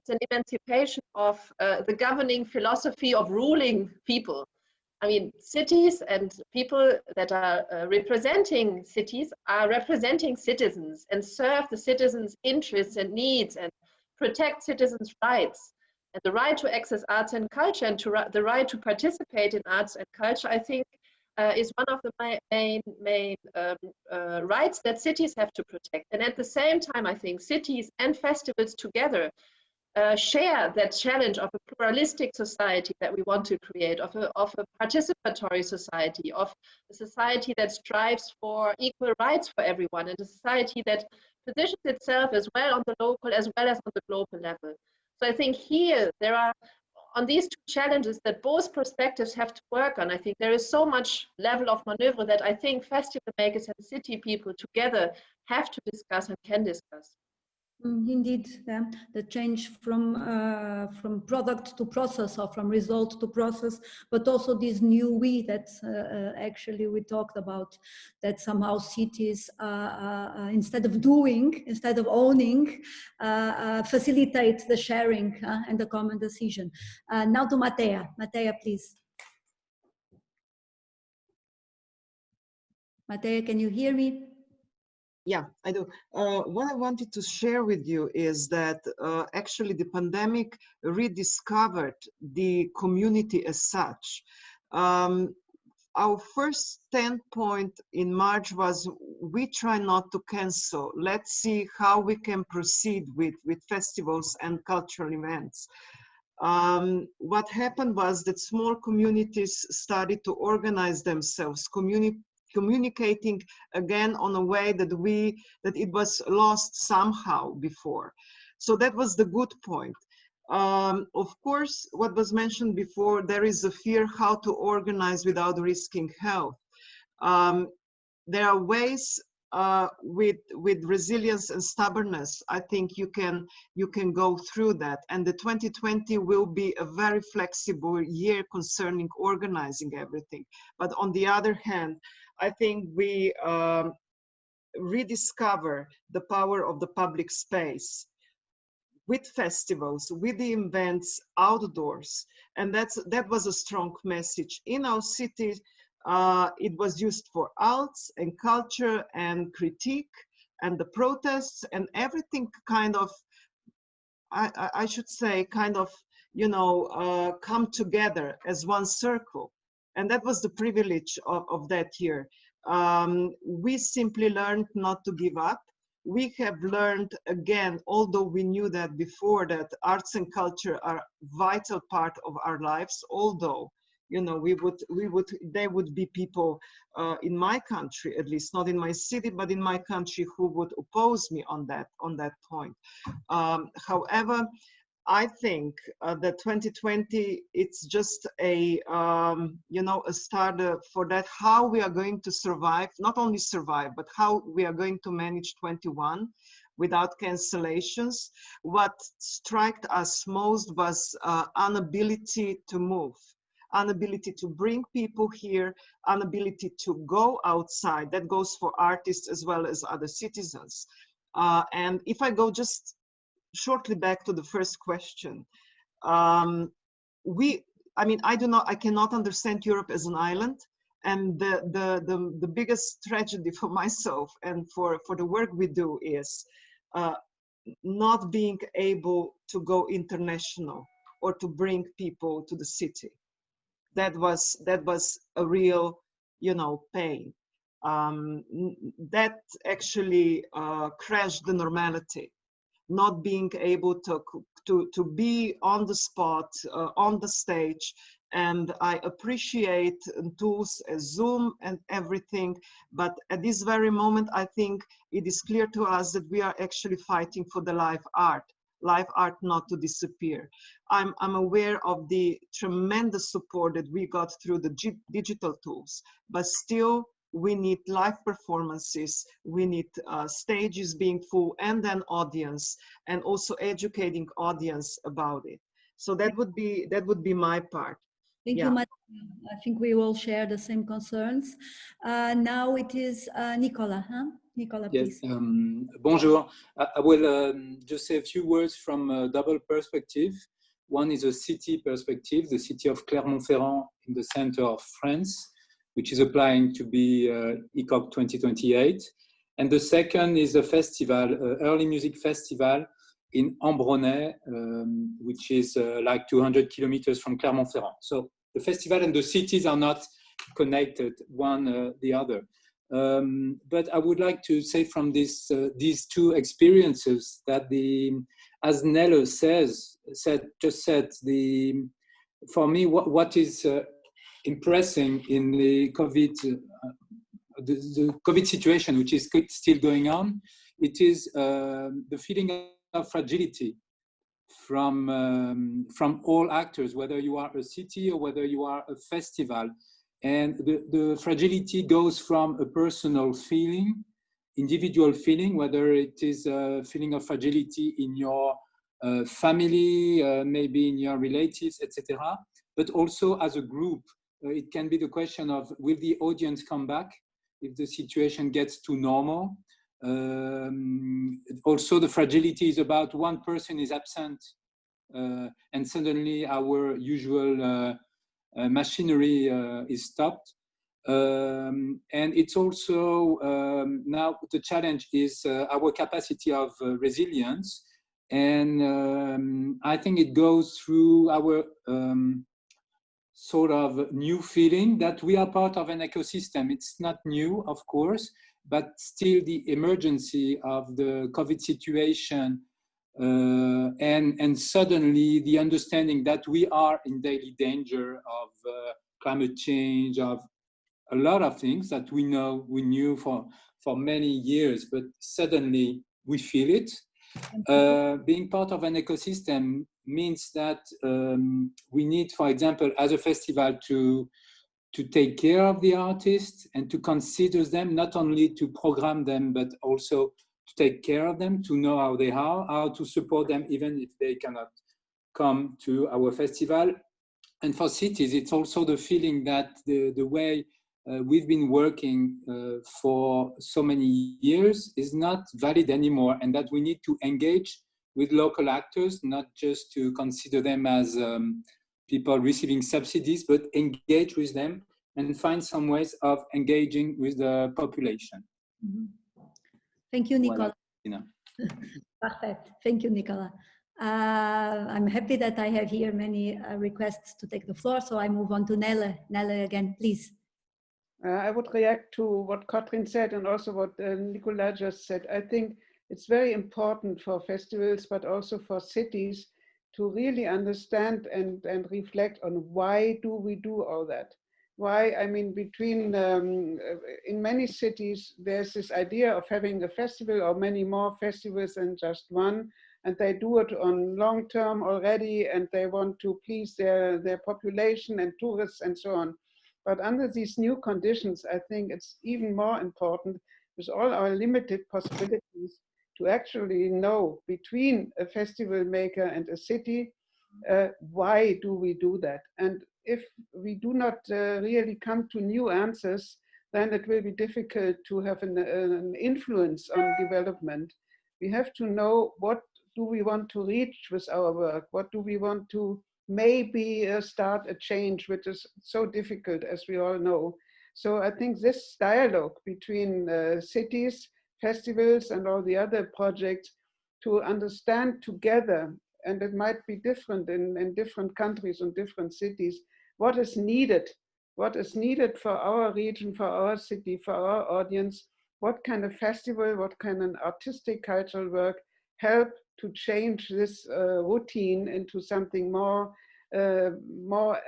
an emancipation of the governing philosophy of ruling people. I mean, cities and people that are representing cities are representing citizens and serve the citizens' interests and needs and protect citizens' rights. And the right to access arts and culture and the right to participate in arts and culture, I think, is one of the main rights that cities have to protect. And at the same time, I think cities and festivals together share that challenge of a pluralistic society that we want to create, of a participatory society, of a society that strives for equal rights for everyone, and a society that positions itself as well on the local as well as on the global level. So I think here there are, on these two challenges that both perspectives have to work on, I think there is so much level of maneuver that I think festival makers and city people together have to discuss and can discuss. Indeed, the change from product to process, or from result to process, but also this new we that actually we talked about, that somehow cities, instead of doing, instead of owning, facilitate the sharing and the common decision. Now to Matea. Matea, please. Matea, can you hear me? Yeah, I do. What I wanted to share with you is that actually the pandemic rediscovered the community as such. Our first standpoint in March was, we try not to cancel. Let's see how we can proceed with festivals and cultural events. What happened was that small communities started to organize themselves, communicating again on a way that it was lost somehow before. So that was the good point. Of course, what was mentioned before, there is a fear how to organize without risking health. There are ways with resilience and stubbornness. I think you can go through that, and the 2020 will be a very flexible year concerning organizing everything. But on the other hand, I think we rediscover the power of the public space with festivals, with the events outdoors. And that was a strong message. In our city, it was used for arts and culture and critique. and the protests and everything kind of, I should say, kind of, you know, come together as one circle. And that was the privilege of that year. We simply learned not to give up. We have learned again, although we knew that before, that arts and culture are a vital part of our lives, although, you know, there would be people in my country, at least not in my city, but in my country, who would oppose me on that point. However, I think that 2020, it's just a, you know, a start for that, how we are going to survive, not only survive, but how we are going to manage 21 without cancellations. What struck us most was inability to move, inability to bring people here, inability to go outside. That goes for artists as well as other citizens. And if I go just shortly back to the first question, I mean, I cannot understand Europe as an island. And the biggest tragedy for myself and for the work we do is not being able to go international or to bring people to the city. That was a real, you know, pain. That actually crashed the normality. Not being able to be on the spot, on the stage. And I appreciate tools as Zoom and everything, but at this very moment, I think it is clear to us that we are actually fighting for the live art not to disappear. I'm aware of the tremendous support that we got through the digital tools, but still, we need live performances, we need stages being full, and then audience, and also educating audience about it. So that would be my part. Thank you, Madame. I think we all share the same concerns. Now it is Nicola. Huh? Nicola, yes, please. Bonjour. I will just say a few words from a double perspective. One is a city perspective, the city of Clermont-Ferrand in the center of France, which is applying to be ECOC 2028. And the second is a festival, early music festival in Ambronay, which is like 200 kilometers from Clermont-Ferrand. So the festival and the cities are not connected one the other. But I would like to say from this, these two experiences that as Nelle just said, for me, what is impressing in the COVID situation, which is still going on, it is the feeling of fragility from all actors, whether you are a city or whether you are a festival. And the fragility goes from a personal feeling, individual feeling, whether it is a feeling of fragility in your family, maybe in your relatives, etc., but also as a group. It can be the question of, will the audience come back if the situation gets too normal? Also, the fragility is about one person is absent and suddenly our usual machinery is stopped. And it's also, now the challenge is our capacity of resilience. And I think it goes through our sort of new feeling that we are part of an ecosystem. It's not new, of course, but still the emergency of the COVID situation and suddenly the understanding that we are in daily danger of climate change, of a lot of things that we knew for many years, but suddenly we feel it. Being part of an ecosystem means that we need, for example, as a festival, to take care of the artists and to consider them, not only to program them, but also to take care of them, to know how they are, how to support them, even if they cannot come to our festival. And for cities, it's also the feeling that the way we've been working for so many years is not valid anymore, and that we need to engage with local actors, not just to consider them as people receiving subsidies, but engage with them and find some ways of engaging with the population. Mm-hmm. Thank you, Nicola. Voilà. Perfect. Thank you, Nicola. I'm happy that I have here many requests to take the floor, so I move on to Nelle. Nelle again, please. I would react to what Katrin said and also what Nicola just said. I think it's very important for festivals, but also for cities to really understand and reflect on why do we do all that? Why, I mean, in many cities, there's this idea of having a festival or many more festivals than just one, and they do it on long term already, and they want to please their population and tourists and so on. But under these new conditions, I think it's even more important with all our limited possibilities to actually know between a festival maker and a city, why do we do that? And if we do not really come to new answers, then it will be difficult to have an influence on development. We have to know what do we want to reach with our work? What do we want to maybe start a change, which is so difficult, as we all know. So I think this dialogue between cities, festivals, and all the other projects to understand together, and it might be different in different countries and different cities, what is needed for our region, for our city, for our audience, what kind of festival, what kind of artistic cultural work help to change this routine into something more not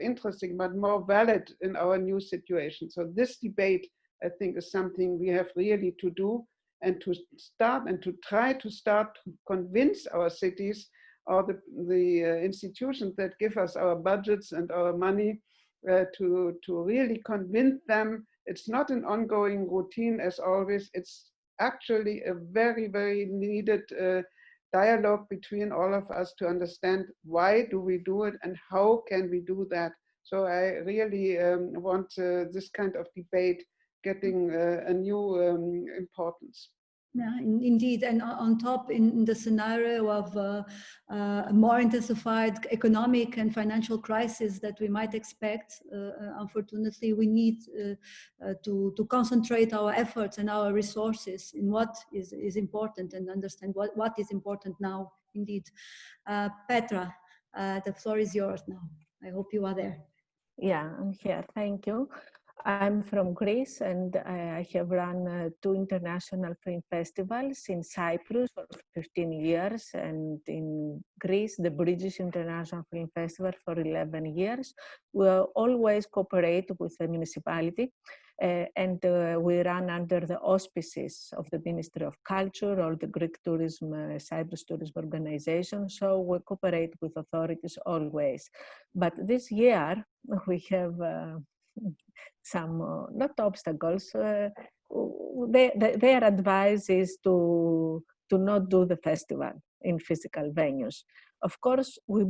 interesting, but more valid in our new situation. So this debate, I think, is something we have really to do and to start and to try to start to convince our cities or the institutions that give us our budgets and our money to really convince them it's not an ongoing routine as always. It's actually a very, very needed dialogue between all of us to understand why do we do it and how can we do that. So I really want this kind of debate getting a new importance. Yeah, indeed, and on top, in the scenario of a more intensified economic and financial crisis that we might expect, unfortunately, we need to concentrate our efforts and our resources in what is important and understand what is important now, indeed. Petra, the floor is yours now. I hope you are there. Yeah, I'm here. Thank you. I'm from Greece and I have run 2 international film festivals in Cyprus for 15 years and in Greece, the British International Film Festival for 11 years. We always cooperate with the municipality and we run under the auspices of the Ministry of Culture or the Greek Tourism, Cyprus Tourism Organization. So we cooperate with authorities always. But this year we have some not obstacles. Their advice is to not do the festival in physical venues. Of course, we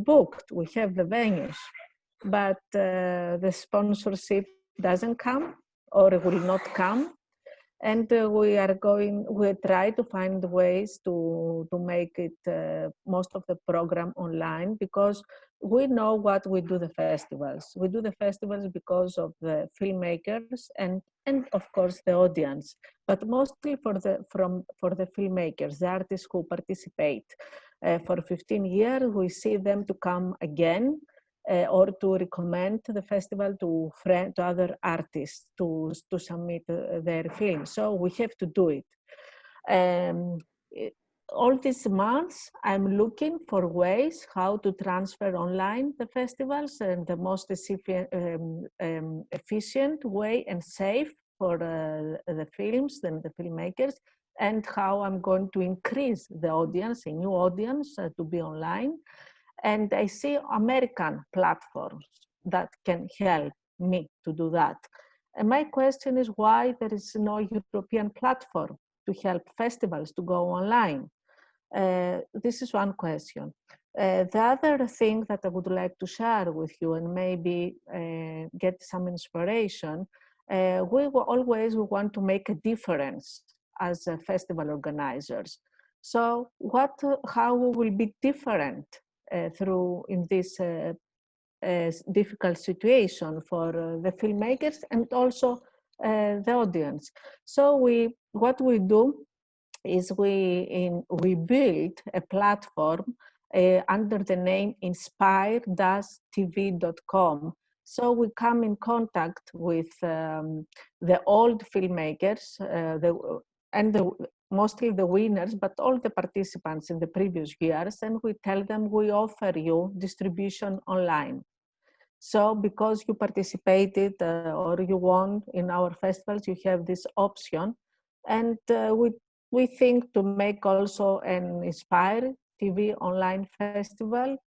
have the venues, but the sponsorship doesn't come or will not come. And we try to find ways to make it most of the program online, because we know what we do the festivals. We do the festivals because of the filmmakers and of course the audience, but mostly for the filmmakers, the artists who participate. For 15 years, we see them to come again or to recommend the festival to other artists to submit their films. So we have to do it. All these months, I'm looking for ways how to transfer online the festivals and the most efficient way and safe for the films and the filmmakers, and how I'm going to increase the audience, a new audience to be online. And I see American platforms that can help me to do that. And my question is why there is no European platform to help festivals to go online. This is one question. The other thing that I would like to share with you and maybe get some inspiration, we always want to make a difference as festival organizers. So how we will be different in this difficult situation for the filmmakers and also the audience. So what we do is we build a platform under the name inspire-tv.com. So we come in contact with the old filmmakers, mostly the winners, but all the participants in the previous years, and we tell them we offer you distribution online. So because you participated or you won in our festivals, you have this option. And we think to make also an Inspire TV online festival,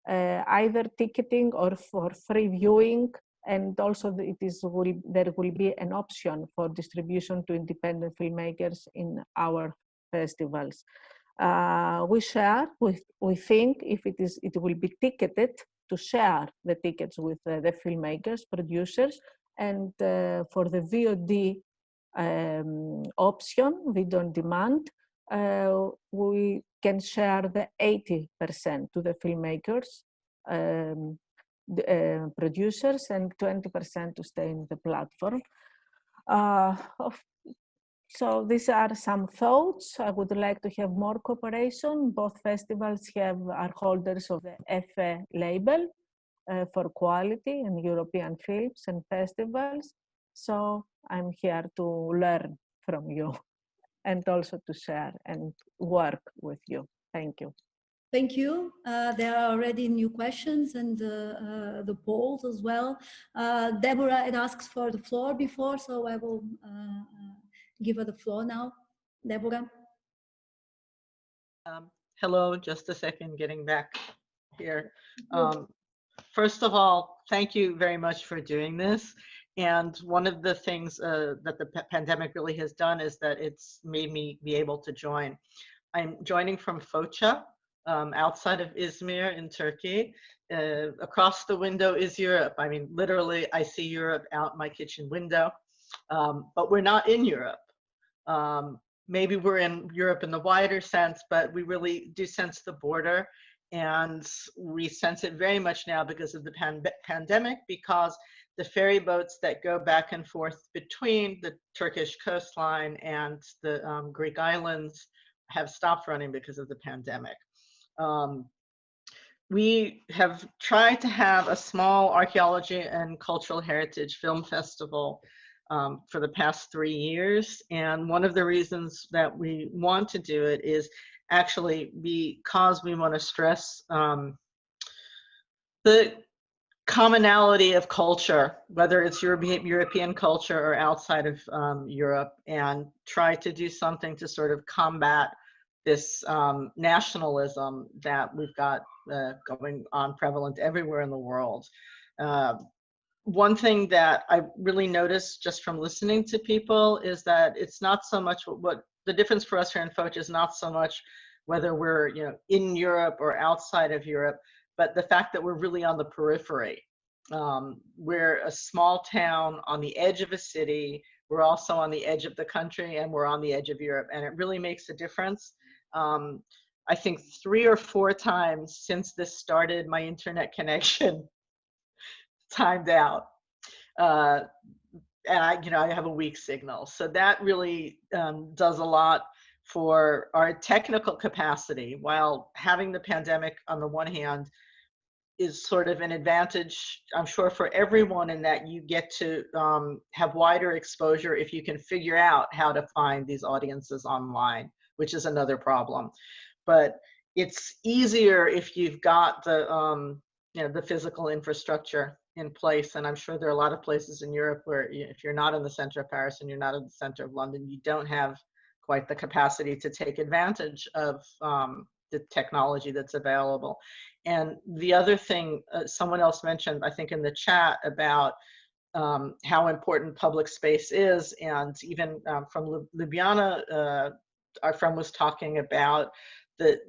either ticketing or for free viewing. And also there will be an option for distribution to independent filmmakers in our festivals. We think if it will be ticketed, to share the tickets with the filmmakers, producers, and for the VOD option, video on demand, we can share the 80% to the filmmakers, producers, and 20% to stay in the platform. So these are some thoughts. I would like to have more cooperation. Both festivals are holders of the FA label for quality in European films and festivals. So I'm here to learn from you and also to share and work with you. Thank you. Thank you. There are already new questions and the polls as well. Deborah had asked for the floor before, so I will give her the floor now. Deborah. Hello, just a second, getting back here. First of all, thank you very much for doing this. And one of the things that the pandemic really has done is that it's made me be able to join. I'm joining from Foça, outside of Izmir in Turkey. Across the window is Europe. I mean, literally, I see Europe out my kitchen window, but we're not in Europe. Maybe we're in Europe in the wider sense, but we really do sense the border. And we sense it very much now because of the pandemic, because the ferry boats that go back and forth between the Turkish coastline and the Greek islands have stopped running because of the pandemic. We have tried to have a small archaeology and cultural heritage film festival for the past 3 years. And one of the reasons that we want to do it is actually because we want to stress the commonality of culture, whether it's European culture or outside of Europe, and try to do something to sort of combat this nationalism that we've got going on prevalent everywhere in the world. One thing that I really noticed just from listening to people is that it's not so much what the difference for us here in Foça is not so much whether we're in Europe or outside of Europe, but the fact that we're really on the periphery. We're a small town on the edge of a city. We're also on the edge of the country, and we're on the edge of Europe, and it really makes a difference. I think 3 or 4 times since this started, my internet connection timed out, and I have a weak signal, so that really does a lot for our technical capacity, while having the pandemic on the one hand is sort of an advantage, I'm sure, for everyone, in that you get to have wider exposure if you can figure out how to find these audiences online, which is another problem. But it's easier if you've got the the physical infrastructure in place. And I'm sure there are a lot of places in Europe where if you're not in the center of Paris and you're not in the center of London, you don't have quite the capacity to take advantage of the technology that's available. And the other thing someone else mentioned, I think in the chat, about how important public space is, and even from Ljubljana, our friend was talking about the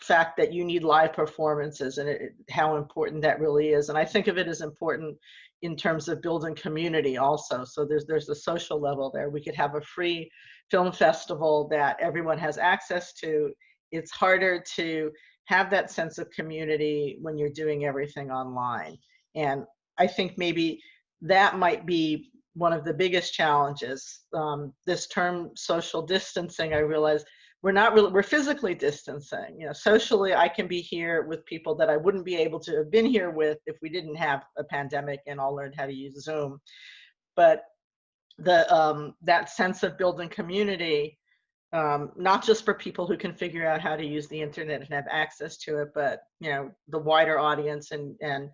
fact that you need live performances and how important that really is. And I think of it as important in terms of building community also. So there's a social level there. We could have a free film festival that everyone has access to. It's harder to have that sense of community when you're doing everything online. And I think maybe that might be one of the biggest challenges. This term social distancing, I realize we're physically distancing. You know, socially, I can be here with people that I wouldn't be able to have been here with if we didn't have a pandemic and all learned how to use Zoom. But that sense of building community, not just for people who can figure out how to use the internet and have access to it, but you know, the wider audience, and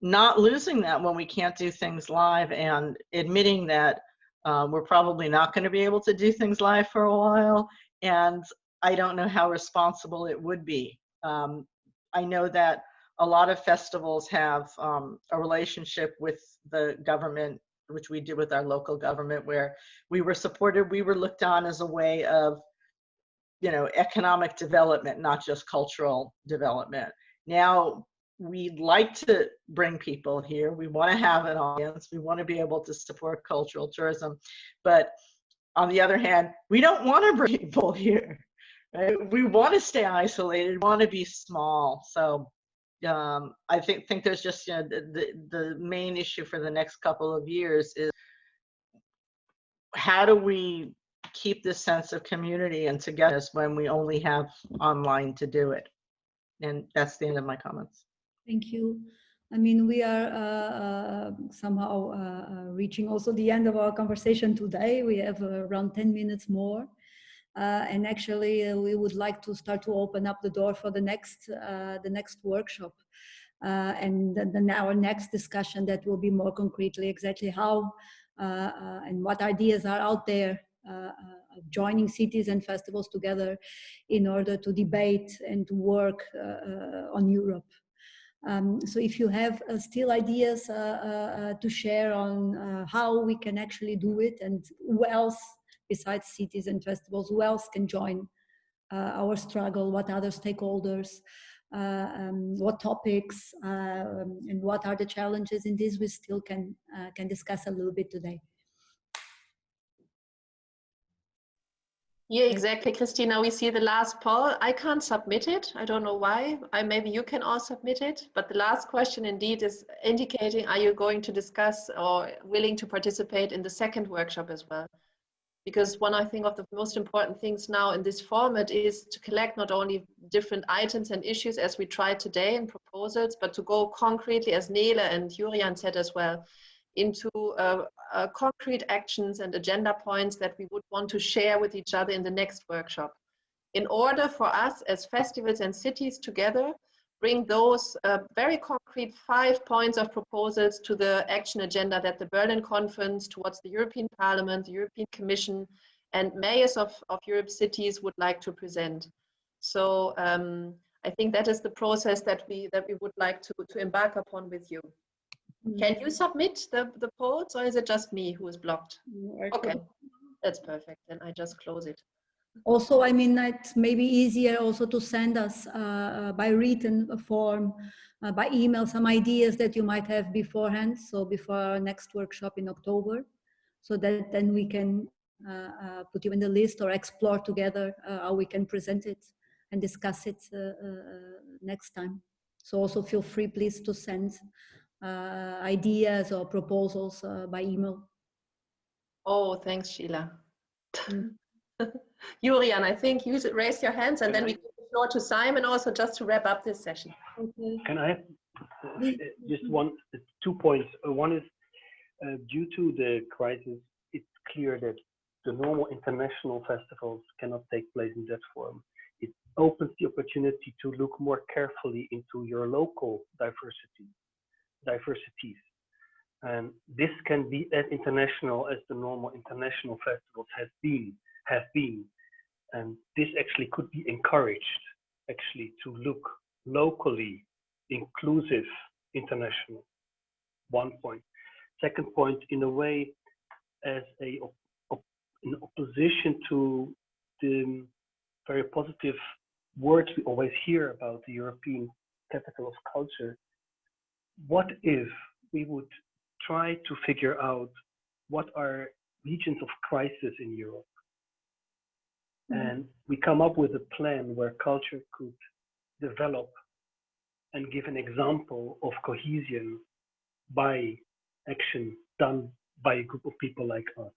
not losing that when we can't do things live, and admitting that we're probably not going to be able to do things live for a while. And I don't know how responsible it would be. I know that a lot of festivals have a relationship with the government, which we did with our local government, where we were supported, we were looked on as a way of, you know, economic development, not just cultural development. Now, we'd like to bring people here. We want to have an audience. We want to be able to support cultural tourism. But on the other hand, we don't want to bring people here. Right? We want to stay isolated, we want to be small. So I think there's just, you know, the main issue for the next couple of years is how do we keep this sense of community and togetherness when we only have online to do it? And that's the end of my comments. Thank you. I mean, we are somehow reaching also the end of our conversation today. We have around 10 minutes more. And actually, we would like to start to open up the door for the next workshop. And then our next discussion that will be more concretely exactly how and what ideas are out there of joining cities and festivals together in order to debate and to work on Europe. So if you have still ideas to share on how we can actually do it, and who else besides cities and festivals, who else can join our struggle, what other stakeholders, what topics, and what are the challenges in this, we still can discuss a little bit today. Yeah, exactly, Christina. We see the last poll. I can't submit it. I don't know why. Maybe you can all submit it. But the last question indeed is indicating, are you going to discuss or willing to participate in the second workshop as well? Because one, I think, of the most important things now in this format is to collect not only different items and issues as we tried today in proposals, but to go concretely, as Nele and Jurian said as well, into concrete actions and agenda points that we would want to share with each other in the next workshop. In order for us as festivals and cities together, bring those very concrete 5 points of proposals to the action agenda that the Berlin Conference towards the European Parliament, the European Commission, and mayors of Europe's cities would like to present. So I think that is the process that we would like to embark upon with you. Can you submit the polls, or is it just me who is blocked? Okay, that's perfect. Then I just close it. Also, I mean, it may be easier also to send us by written form, by email, some ideas that you might have beforehand, so before our next workshop in October, so that then we can put you in the list or explore together how we can present it and discuss it next time. So also feel free, please, to send ideas or proposals by email. Oh, thanks, Sheila. Jurian, I think you raise your hands, and then we give the floor to Simon also, just to wrap up this session. Okay. Can I have just 2 points? One is due to the crisis, it's clear that the normal international festivals cannot take place in that form. It opens the opportunity to look more carefully into your local diversities. And this can be as international as the normal international festivals have been. And this actually could be encouraged, actually, to look locally inclusive international. 1 point. Second point, in a way, as in opposition to the very positive words we always hear about the European capital of culture, what if we would try to figure out what are regions of crisis in Europe? And we come up with a plan where culture could develop and give an example of cohesion by action done by a group of people like us.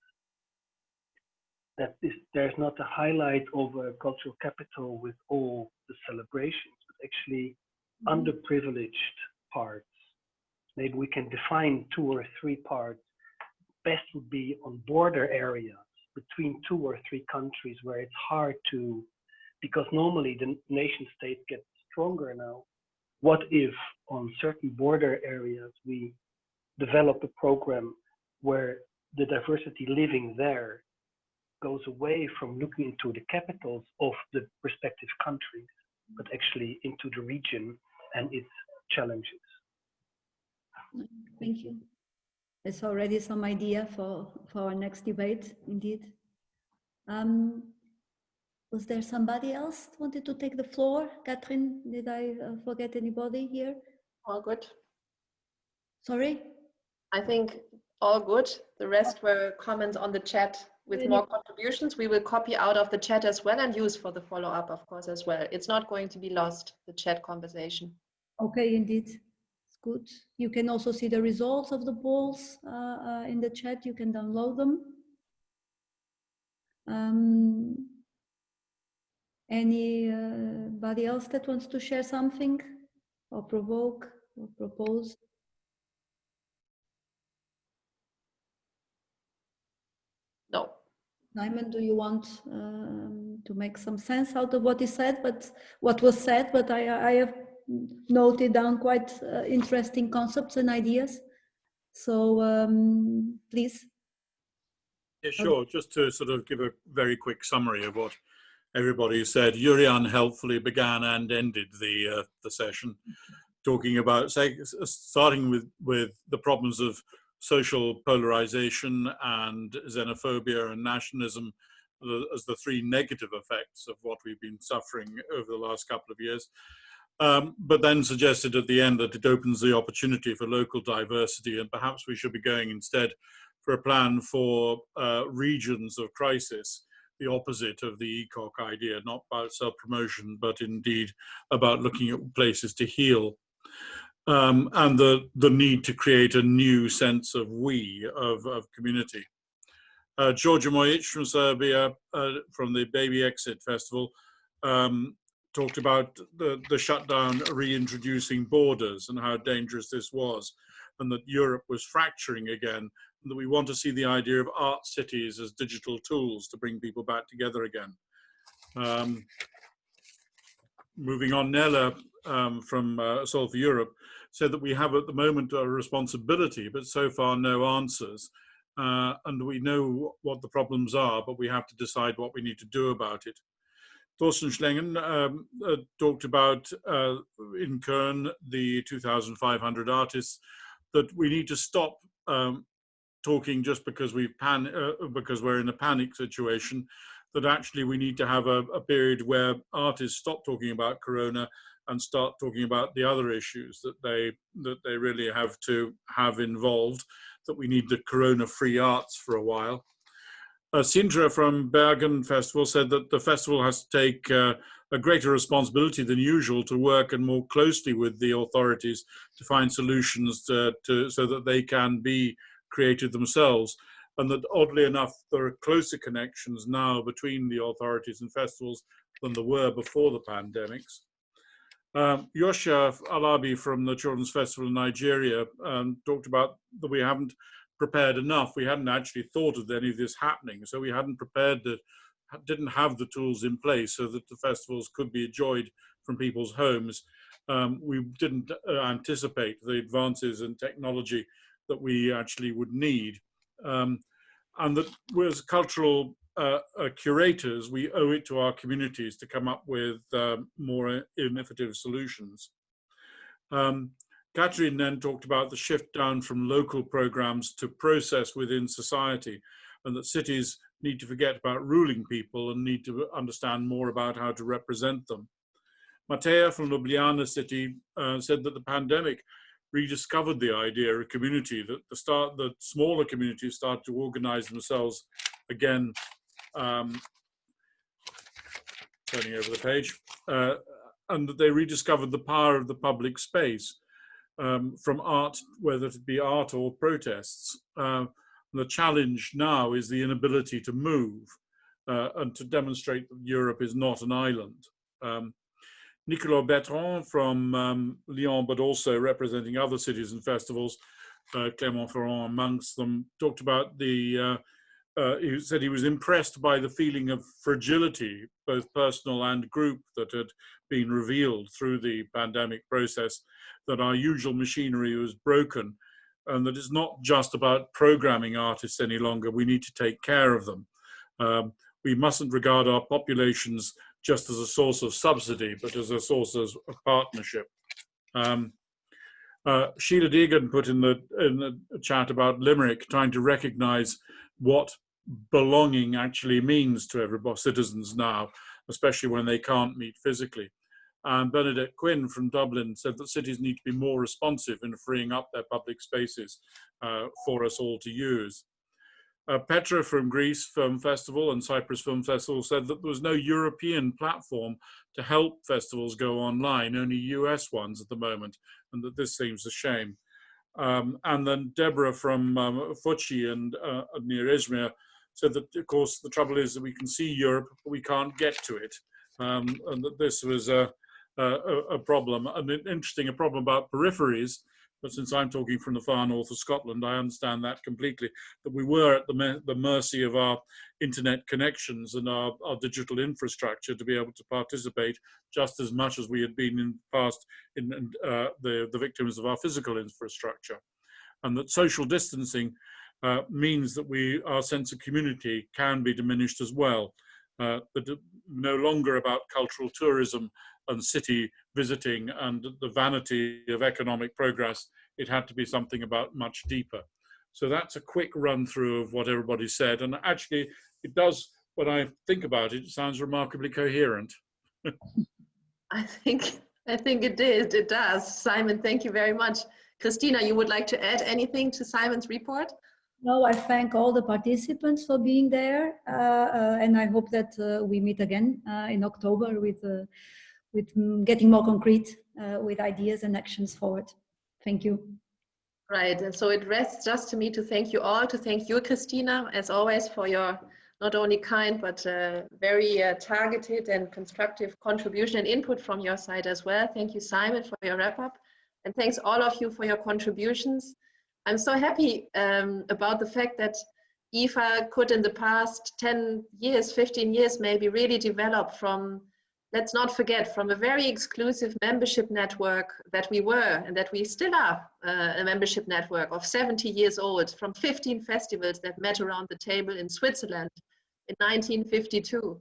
That there's not a highlight of a cultural capital with all the celebrations, but actually underprivileged parts. Maybe we can define 2 or 3 parts. Best would be on border areas between 2 or 3 countries where it's hard to, because normally the nation state gets stronger now. What if on certain border areas we develop a program where the diversity living there goes away from looking into the capitals of the respective countries, but actually into the region and its challenges. Thank you. It's already some idea for our next debate, indeed. Was there somebody else wanted to take the floor? Catherine, did I forget anybody here? All good. Sorry? I think all good. The rest were comments on the chat with more contributions. We will copy out of the chat as well and use for the follow-up, of course, as well. It's not going to be lost, the chat conversation. Okay, indeed. It's good. You can also see the results of the polls in the chat. You can download them. Anybody else that wants to share something or provoke or propose? No. Simon, do you want to make some sense out of what is said, but what was said? But I have noted down quite interesting concepts and ideas. So please. Yeah, sure. Just to sort of give a very quick summary of what everybody said. Jurian helpfully began and ended the session, talking about, starting with the problems of social polarization and xenophobia and nationalism as the 3 negative effects of what we've been suffering over the last couple of years. But then suggested at the end that it opens the opportunity for local diversity, and perhaps we should be going instead for a plan for regions of crisis, the opposite of the ECOC idea, not about self-promotion, but indeed about looking at places to heal. And the need to create a new sense of we, of community. Georgia Mojic from Serbia, from the Baby Exit Festival, talked about the shutdown reintroducing borders and how dangerous this was, and that Europe was fracturing again, and that we want to see the idea of art cities as digital tools to bring people back together again. Moving on, Nella from Solve for Europe said that we have at the moment a responsibility, but so far no answers. And we know what the problems are, but we have to decide what we need to do about it. Thorsten Schlengen talked about in Köln, the 2,500 artists, that we need to stop talking just because because we're in a panic situation, that actually we need to have a period where artists stop talking about Corona and start talking about the other issues that they really have to have involved, that we need the Corona-free arts for a while. Sindra from Bergen Festival said that the festival has to take a greater responsibility than usual to work and more closely with the authorities to find solutions so that they can be creative themselves, and that oddly enough there are closer connections now between the authorities and festivals than there were before the pandemics. Yosha Alabi from the Children's Festival in Nigeria talked about that we haven't prepared enough. We hadn't actually thought of any of this happening, so we hadn't prepared didn't have the tools in place so that the festivals could be enjoyed from people's homes. We didn't anticipate the advances in technology that we actually would need. And that as cultural curators, we owe it to our communities to come up with more innovative solutions. Catherine then talked about the shift down from local programs to process within society, and that cities need to forget about ruling people and need to understand more about how to represent them. Matea from Ljubljana city said that the pandemic rediscovered the idea of community, that the smaller communities start to organize themselves again, turning over the page, and that they rediscovered the power of the public space from art, whether it be art or protests. The challenge now is the inability to move and to demonstrate that Europe is not an island. Nicolas Bertrand from Lyon, but also representing other cities and festivals, Clermont-Ferrand amongst them, talked about the, he said he was impressed by the feeling of fragility, both personal and group, that had been revealed through the pandemic process, that our usual machinery was broken, and that it's not just about programming artists any longer. We need to take care of them. We mustn't regard our populations just as a source of subsidy, but as a source of partnership. Sheila Deegan put in the chat about Limerick, trying to recognize what belonging actually means to everybody, citizens now, especially when they can't meet physically. And Bernadette Quinn from Dublin said that cities need to be more responsive in freeing up their public spaces for us all to use. Petra from Greece Film Festival and Cyprus Film Festival said that there was no European platform to help festivals go online, only US ones at the moment, and that this seems a shame. And then Deborah from Fuchi and near Izmir said that, of course, the trouble is that we can see Europe, but we can't get to it, and that this was a problem, a problem about peripheries. But since I'm talking from the far north of Scotland, I understand that completely, that we were at the mercy of our internet connections and our digital infrastructure to be able to participate just as much as we had been in the past in the victims of our physical infrastructure. And that social distancing means that our sense of community can be diminished as well. But no longer about cultural tourism and city visiting and the vanity of economic progress. It had to be something about much deeper. So that's a quick run through of what everybody said. And actually it does, when I think about it, it sounds remarkably coherent. I think it did, it does. Simon, thank you very much. Christina, you would like to add anything to Simon's report? No, I thank all the participants for being there, and I hope that we meet again in October with getting more concrete with ideas and actions forward. Thank you. Right, and so it rests just to me to thank you all, to thank you, Christina, as always, for your not only kind, but very targeted and constructive contribution and input from your side as well. Thank you, Simon, for your wrap-up, and thanks all of you for your contributions. I'm so happy about the fact that IFA could in the past 10 years, 15 years maybe, really develop from, let's not forget, from a very exclusive membership network that we were and that we still are, a membership network of 70 years old, from 15 festivals that met around the table in Switzerland in 1952,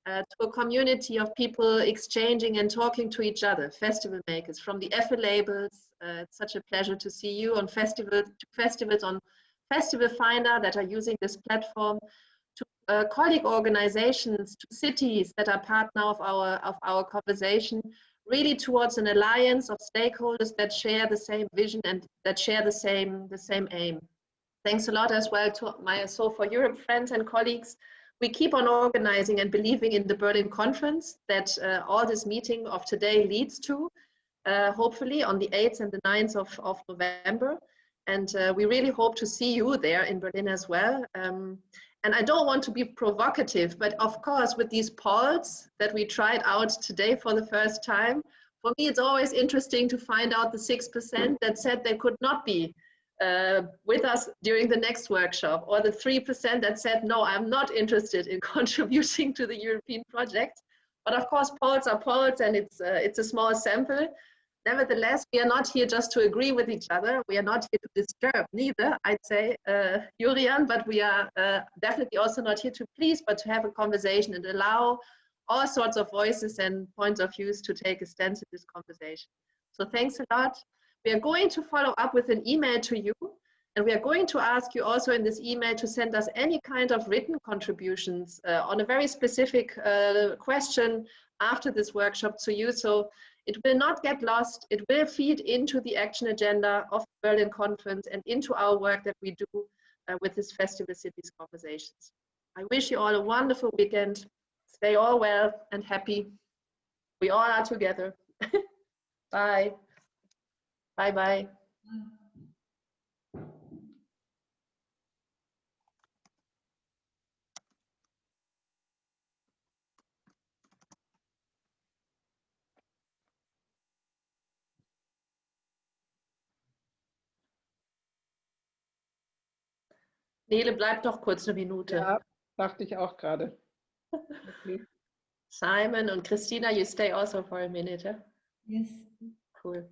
to a community of people exchanging and talking to each other, festival makers, from the EFE labels. It's such a pleasure to see you on festivals on Festival Finder that are using this platform, to colleague organizations, to cities that are part now of our conversation, really towards an alliance of stakeholders that share the same vision and that share the same aim. Thanks a lot as well to my So for Europe friends and colleagues. We keep on organizing and believing in the Berlin conference that all this meeting of today leads to, hopefully on the 8th and the 9th of November. And we really hope to see you there in Berlin as well. And I don't want to be provocative, but of course, with these polls that we tried out today for the first time, for me, it's always interesting to find out the 6% that said they could not be with us during the next workshop, or the 3% that said, no, I'm not interested in contributing to the European project. But of course, polls are polls, and it's a small sample. Nevertheless, we are not here just to agree with each other. We are not here to disturb neither, I'd say, Jurian, but we are definitely also not here to please, but to have a conversation and allow all sorts of voices and points of views to take a stance in this conversation. So thanks a lot. We are going to follow up with an email to you, and we are going to ask you also in this email to send us any kind of written contributions on a very specific question after this workshop to you. So it will not get lost. It will feed into the action agenda of the Berlin conference and into our work that we do with this Festival Cities Conversations. I wish you all a wonderful weekend. Stay all well and happy. We all are together. Bye. Bye-bye. Nele, bleib doch kurz eine Minute. Ja, dachte ich auch gerade. Okay. Simon und Christina, you stay also for a minute. Yeah? Yes. Cool.